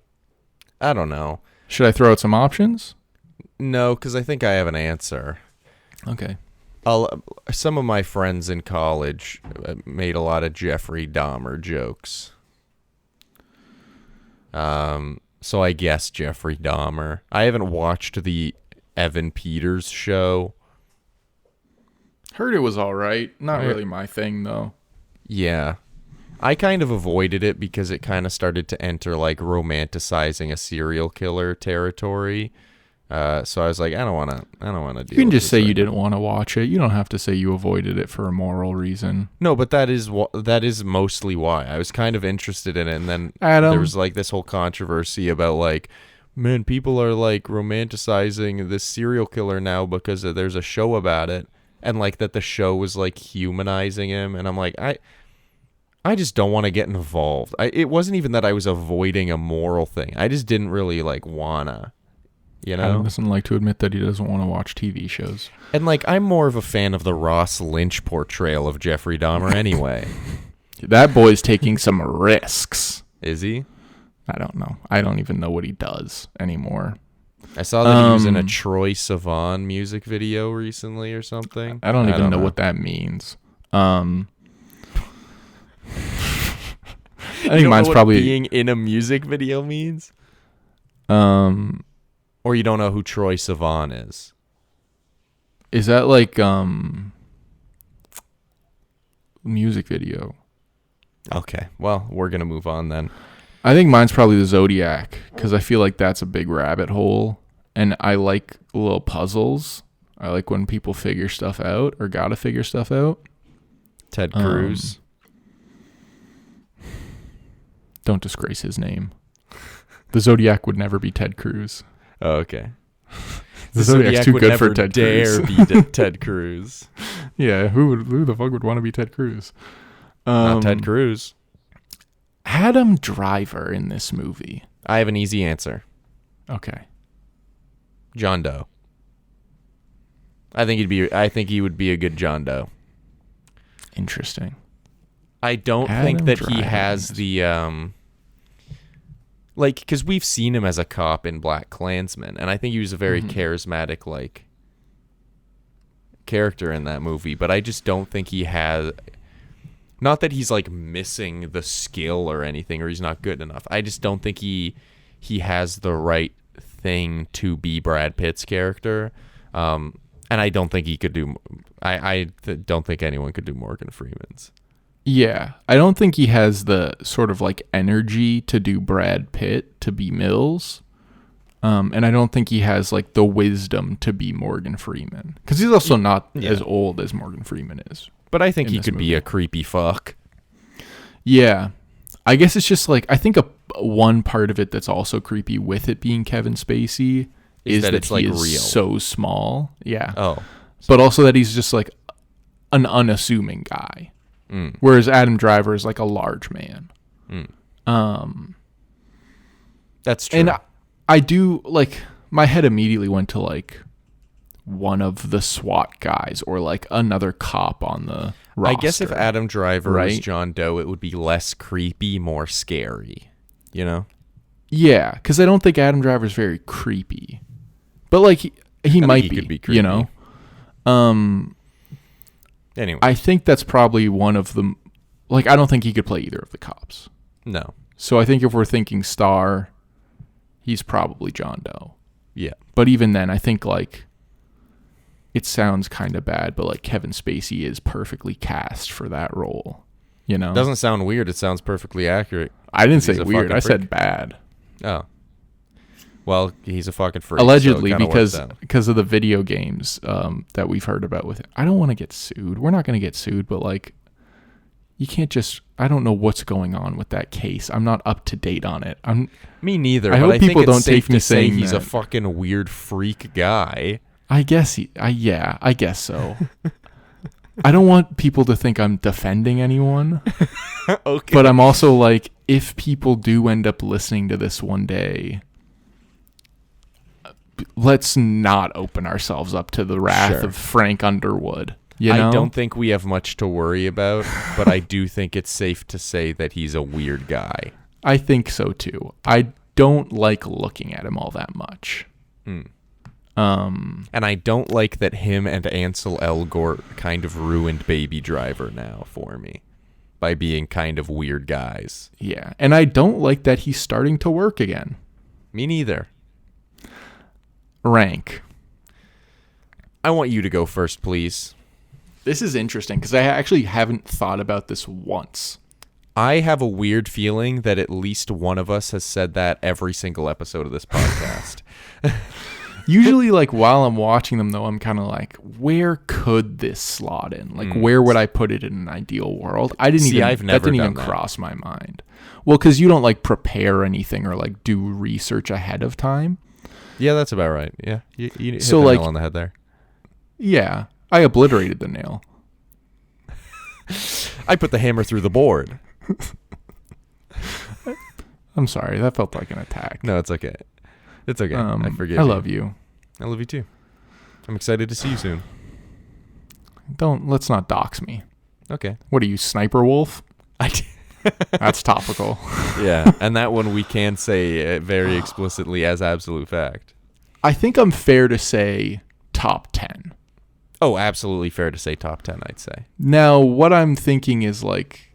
I don't know. Should I throw out some options? No, because I think I have an answer. Okay. Some of my friends in college made a lot of Jeffrey Dahmer jokes. So I guess Jeffrey Dahmer. I haven't watched the Evan Peters show. Heard it was all right. Not really my thing, though. Yeah. I kind of avoided it because it kind of started to enter like romanticizing a serial killer territory. So I was like, I don't want to deal. You can just say you didn't want to watch it. You don't have to say you avoided it for a moral reason. No, but that is mostly why I was kind of interested in it. And then there was like this whole controversy about like, man, people are like romanticizing this serial killer now because there's a show about it, and like that the show was like humanizing him. And I'm like, I just don't want to get involved. It wasn't even that I was avoiding a moral thing. I just didn't really like wanna. You know? Adam doesn't like to admit that he doesn't want to watch TV shows. And like, I'm more of a fan of the Ross Lynch portrayal of Jeffrey Dahmer anyway. That boy's taking some risks. Is he? I don't know. I don't even know what he does anymore. I saw that he was in a Troye Sivan music video recently or something. I don't even know what that means. I think mine's probably being in a music video means. Or you don't know who Troye Sivan is? Is that like music video? Okay, well, we're gonna move on then. I think mine's probably the Zodiac, because I feel like that's a big rabbit hole, and I like little puzzles. I like when people figure stuff out or gotta figure stuff out. Ted Cruz. Don't disgrace his name. The Zodiac would never be Ted Cruz. Oh, okay. The Zodiac's too good for Ted Cruz. Dare be Ted Cruz. Yeah, who the fuck would want to be Ted Cruz? Not Ted Cruz. Adam Driver in this movie. I have an easy answer. Okay. John Doe. I think he would be a good John Doe. Interesting. I don't think that he has the like, because we've seen him as a cop in Black Klansman, and I think he was a very charismatic like character in that movie, but I just don't think he has, not that he's like missing the skill or anything, or he's not good enough. I just don't think he has the right thing to be Brad Pitt's character, and I don't think he could do. I don't think anyone could do Morgan Freeman's. Yeah, I don't think he has the sort of like energy to do Brad Pitt, to be Mills. And I don't think he has like the wisdom to be Morgan Freeman, because he's also not as old as Morgan Freeman is. But I think he could be a creepy fuck. Yeah, I guess it's just like, I think one part of it that's also creepy with it being Kevin Spacey is that it's like real, so small. Yeah. Oh. But also that he's just like an unassuming guy. Whereas Adam Driver is like a large man. That's true. And I do, like, my head immediately went to like one of the SWAT guys or like another cop on the roster. I guess if Adam Driver was John Doe, it would be less creepy, more scary, you know? Yeah, because I don't think Adam Driver's very creepy. But like he might could be creepy. You know? Anyway, I think that's probably one of the, like, I don't think he could play either of the cops. No. So I think if we're thinking star, he's probably John Doe. Yeah. But even then, I think like, it sounds kind of bad, but like Kevin Spacey is perfectly cast for that role. You know? Doesn't sound weird. It sounds perfectly accurate. I didn't say weird. I said bad. Oh. Well, he's a fucking freak. Allegedly, so because of the video games that we've heard about with it. I don't want to get sued. We're not going to get sued, but like, you can't just, I don't know what's going on with that case. I'm not up to date on it. Me neither. I but hope I people think it's don't safe take me to say saying he's a that. fucking weird freak guy. I guess I guess so. I don't want people to think I'm defending anyone. Okay. But I'm also like, if people do end up listening to this one day, let's not open ourselves up to the wrath of Frank Underwood. You know? I don't think we have much to worry about, but I do think it's safe to say that he's a weird guy. I think so too. I don't like looking at him all that much. And I don't like that him and Ansel Elgort kind of ruined Baby Driver now for me by being kind of weird guys. Yeah, and I don't like that he's starting to work again. Me neither. Rank. I want you to go first, please. This is interesting because I actually haven't thought about this once. I have a weird feeling that at least one of us has said that every single episode of this podcast. Usually, like, while I'm watching them, though, I'm kind of like, where could this slot in? Like, where would I put it in an ideal world? That didn't even cross my mind. Well, because you don't, like, prepare anything or, like, do research ahead of time. Yeah, that's about right. Yeah, you hit so, the like, nail on the head there. Yeah, I obliterated the nail. I put the hammer through the board. I'm sorry, that felt like an attack. No, it's okay. It's okay. I forgive you. I love you. I love you too. I'm excited to see you soon. Let's not dox me. Okay. What are you, Sniper Wolf? That's topical. Yeah, and that one we can say very explicitly as absolute fact. I think I'm fair to say top 10. Oh, absolutely fair to say top 10, I'd say. Now, what I'm thinking is like,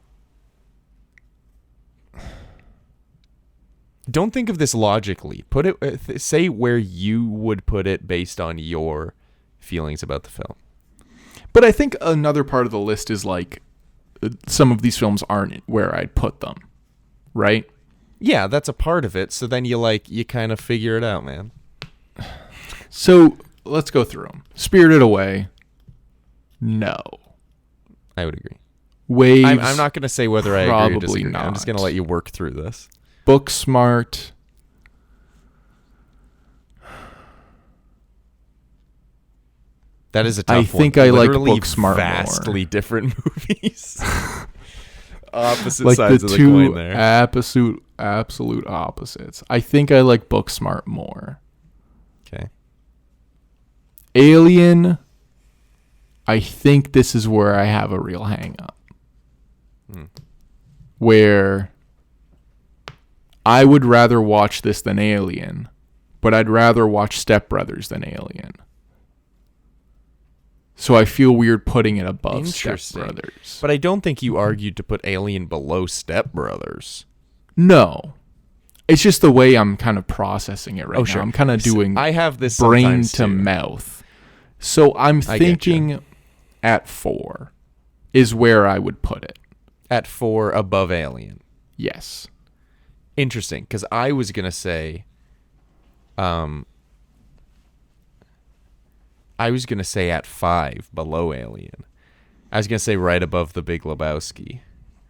don't think of this logically. Put it. Say where you would put it based on your feelings about the film. But I think another part of the list is like, some of these films aren't where I'd put them, right? Yeah, that's a part of it. So then you kind of figure it out, man. So let's go through them. Spirited Away. No. I would agree. Waves. I'm not going to say whether I agree or disagree. Not. I'm just going to let you work through this. Booksmart. That is a tough one. I think I like Literally Booksmart vastly more. Different movies. Opposite like sides the of the two coin there. absolute opposites. I think I like Booksmart more. Okay. Alien I think this is where I have a real hang up. Where I would rather watch this than Alien, but I'd rather watch Step Brothers than Alien. So I feel weird putting it above Step Brothers. But I don't think you argued to put Alien below Step Brothers. No. It's just the way I'm kind of processing it right now. Sure. I'm kind of doing I have this brain to too. Mouth. So I'm thinking at 4 is where I would put it. At 4 above Alien. Yes. Interesting, because I was going to say at 5 below Alien. I was going to say right above The Big Lebowski.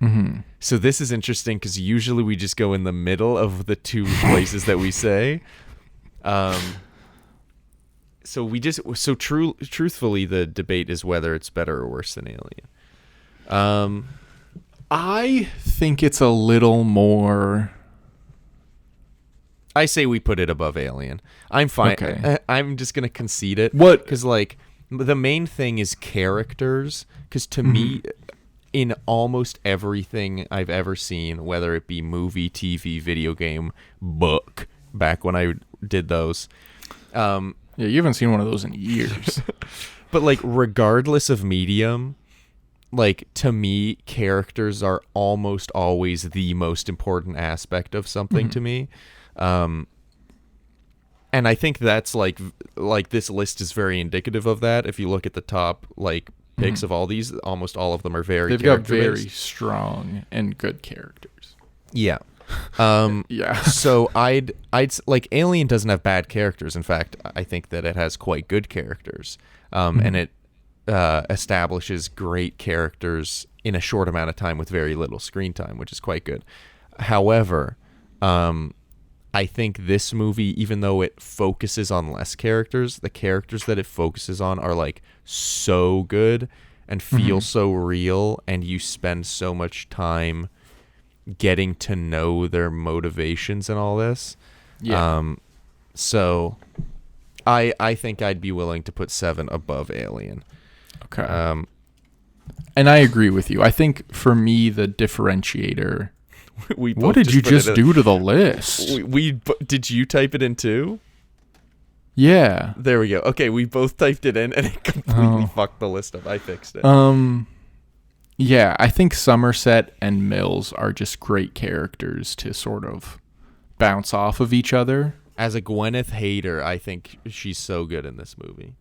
Mm-hmm. So this is interesting because usually we just go in the middle of the two places that we say. Truthfully, the debate is whether it's better or worse than Alien. I think it's a little more. I say we put it above Alien. I'm fine. Okay. I'm just gonna concede it. What? Because like the main thing is characters. Because to me, in almost everything I've ever seen, whether it be movie, TV, video game, book, back when I did those. Yeah, you haven't seen one of those in years. But like, regardless of medium, like to me, characters are almost always the most important aspect of something to me. And I think that's like this list is very indicative of that. If you look at the top like picks of all these, almost all of them are They've got very strong and good characters. Yeah. Yeah. So I'd like Alien doesn't have bad characters. In fact, I think that it has quite good characters. And it establishes great characters in a short amount of time with very little screen time, which is quite good. However, I think this movie, even though it focuses on less characters, the characters that it focuses on are like so good and feel so real, and you spend so much time getting to know their motivations and all this. Yeah. So I think I'd be willing to put 7 above Alien. Okay. And I agree with you. I think for me the differentiator. What did you just do to the list? Did you type it in too? Yeah. There we go. Okay, we both typed it in, and it completely fucked the list up. I fixed it. Yeah, I think Somerset and Mills are just great characters to sort of bounce off of each other. As a Gwyneth hater, I think she's so good in this movie.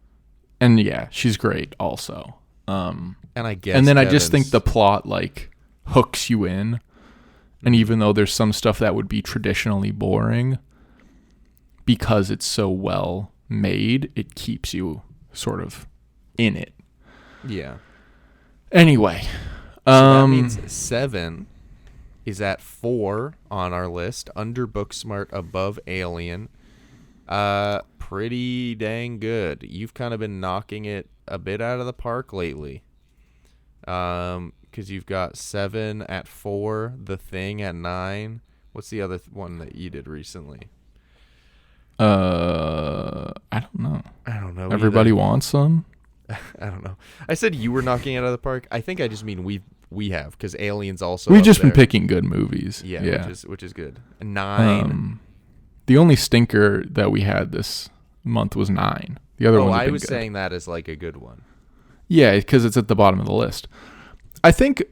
And yeah, she's great also. And I guess and then I just think the plot like hooks you in. And even though there's some stuff that would be traditionally boring, because it's so well made, it keeps you sort of in it. Yeah. Anyway. So that means 7 is at 4 on our list, under Booksmart, above Alien. Pretty dang good. You've kind of been knocking it a bit out of the park lately. Because you've got 7 at 4, The Thing at 9. What's the other one that you did recently? I don't know. Everybody either. wants some? I don't know. I said you were knocking it out of the park. I think I just mean we have, because Alien's also We've up just there. been picking good movies. Yeah. Which is good. 9. The only stinker that we had this month was 9. The other one. I was saying that as like a good one. Yeah, because it's at the bottom of the list. I think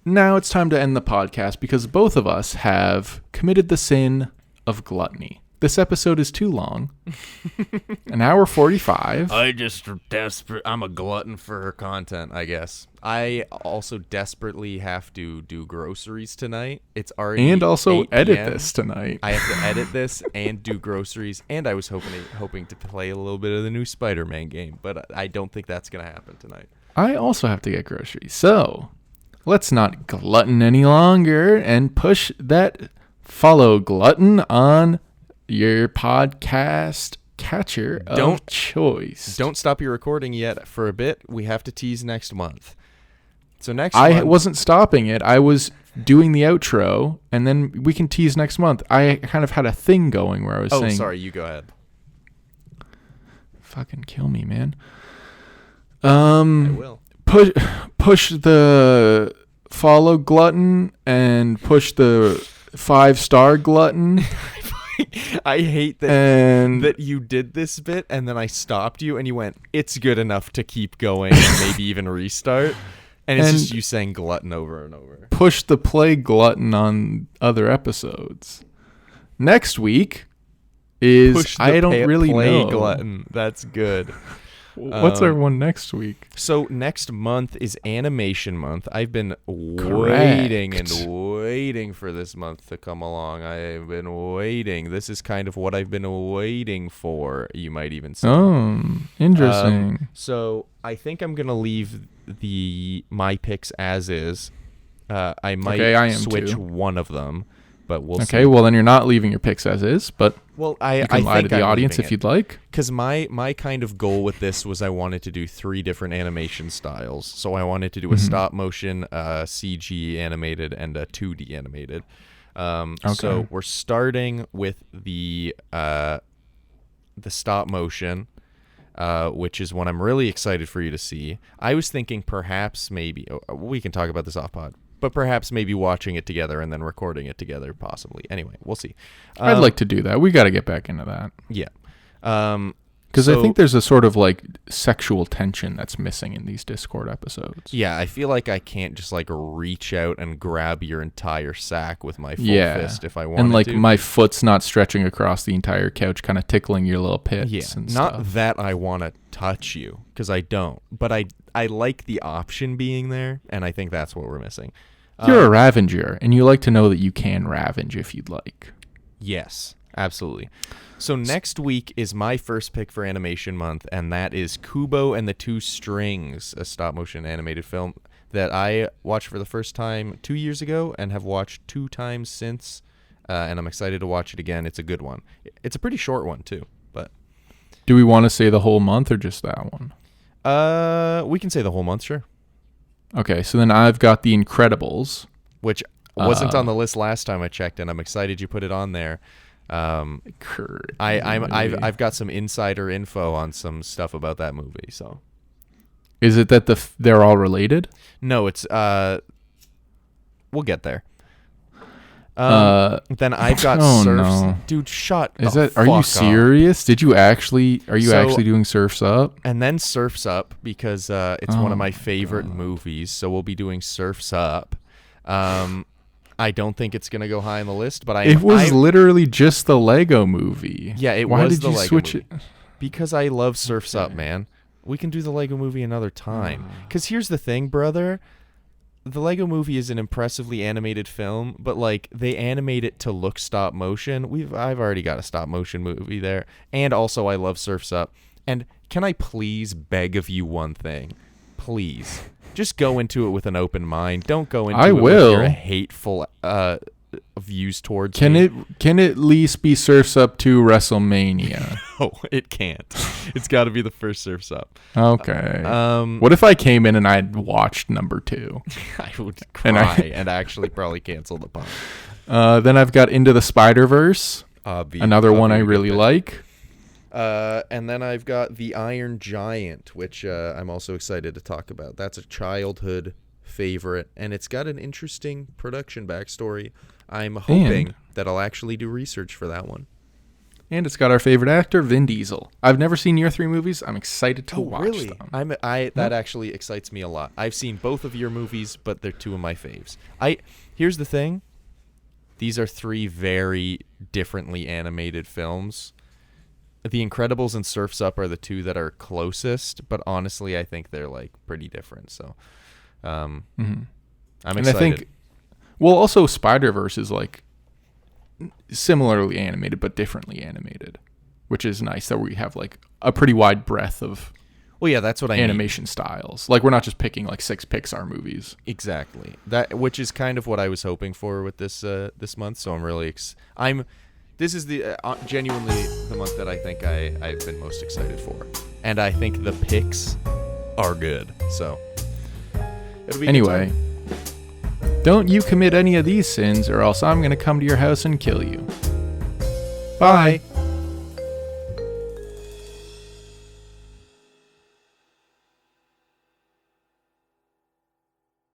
now it's time to end the podcast because both of us have committed the sin of gluttony. This episode is too long. An hour 45. I'm a glutton for her content, I guess. I also desperately have to do groceries tonight. It's already and also 8 edit PM. this tonight. I have to edit this and do groceries, and I was hoping to play a little bit of the new Spider-Man game, but I don't think that's going to happen tonight. I also have to get groceries. So let's not glutton any longer and push that follow glutton on your podcast catcher of choice. Don't stop your recording yet for a bit. We have to tease next month. So month, wasn't stopping it. I was doing the outro, and then we can tease next month. I kind of had a thing going where I was saying... Oh, sorry. You go ahead. Fucking kill me, man. I will. Push the follow glutton and push the 5-star glutton. I hate that you did this bit and then I stopped you and you went, it's good enough to keep going and maybe even restart. And it's just you saying glutton over and over. Push the play glutton on other episodes. Next week is Push the I don't really play know. glutton. That's good. What's our one next week? So next month is animation month. I've been Correct. waiting for this month to come along. I've been waiting. This is kind of what I've been waiting for, you might even say. Oh, interesting. So I think I'm going to leave my picks as is. I might I am switch too. one of them, but we'll see. Okay, well then you're not leaving your picks as is, but Well, you can lie to the audience if you'd like. Because my kind of goal with this was I wanted to do 3 different animation styles. So I wanted to do a stop motion, CG animated, and a 2D animated. So we're starting with the stop motion, which is one I'm really excited for you to see. I was thinking perhaps maybe, we can talk about this off pod, but perhaps maybe watching it together and then recording it together, possibly. Anyway, we'll see. I'd like to do that. We got to get back into that. Yeah. Because I think there's a sort of like sexual tension that's missing in these Discord episodes. Yeah, I feel like I can't just like reach out and grab your entire sack with my full fist if I wanted to. And like my foot's not stretching across the entire couch, kind of tickling your little pits and not stuff. that I want to touch you, because I don't. But I like the option being there, and I think that's what we're missing. You're a Ravenger, and you like to know that you can ravenge if you'd like. Yes, absolutely. So next week is my first pick for animation month, and that is Kubo and the Two Strings, a stop-motion animated film that I watched for the first time 2 years ago and have watched 2 times since, and I'm excited to watch it again. It's a good one. It's a pretty short one, too. But Do we want to say the whole month or just that one? we can say the whole month, sure. Okay, so then I've got The Incredibles. Which wasn't on the list last time I checked, and I'm excited you put it on there. I've got some insider info on some stuff about that movie. So, is it that they're all related? No, it's we'll get there. Then I've got Surfs. No. Dude, shut. Are you serious? Are you actually doing Surfs Up? And then Surfs Up, because it's one of my favorite movies. So we'll be doing Surfs Up. I don't think it's gonna go high on the list, but it was literally just the Lego movie. Yeah, Why was did the you Lego switch movie. it? Because I love Surfs Up, man. We can do the Lego movie another time. Because here's the thing, brother. The Lego movie is an impressively animated film, but like they animate it to look stop motion. I've already got a stop motion movie there. And also I love Surfs Up. And can I please beg of you one thing? Please. Just go into it with an open mind. Don't go into it with your hateful views towards me. Can it at least be Surfs Up to WrestleMania? No, it can't. It's got to be the first Surfs Up. Okay. What if I came in and I'd watched number 2? I would cry and actually probably cancel the pod. Then I've got Into the Spider-Verse. Another one I really like. And then I've got The Iron Giant, which I'm also excited to talk about. That's a childhood favorite, and it's got an interesting production backstory. I'm hoping that I'll actually do research for that one. And it's got our favorite actor, Vin Diesel. I've never seen your 3 movies. I'm excited to watch them. That actually excites me a lot. I've seen both of your movies, but they're 2 of my faves. Here's the thing. These are 3 very differently animated films. The Incredibles and Surfs Up are the 2 that are closest, but honestly, I think they're like pretty different. So, I'm excited. And I think, also Spider-Verse is like similarly animated, but differently animated, which is nice that we have like a pretty wide breadth of. Well, yeah, that's what I animation styles. Like we're not just picking like 6 Pixar movies. Exactly. Which is kind of what I was hoping for with this month. So I'm really This is the genuinely the month that I think I've been most excited for, and I think the picks are good. So it'll be anyway. Don't you commit any of these sins, or else I'm gonna come to your house and kill you. Bye.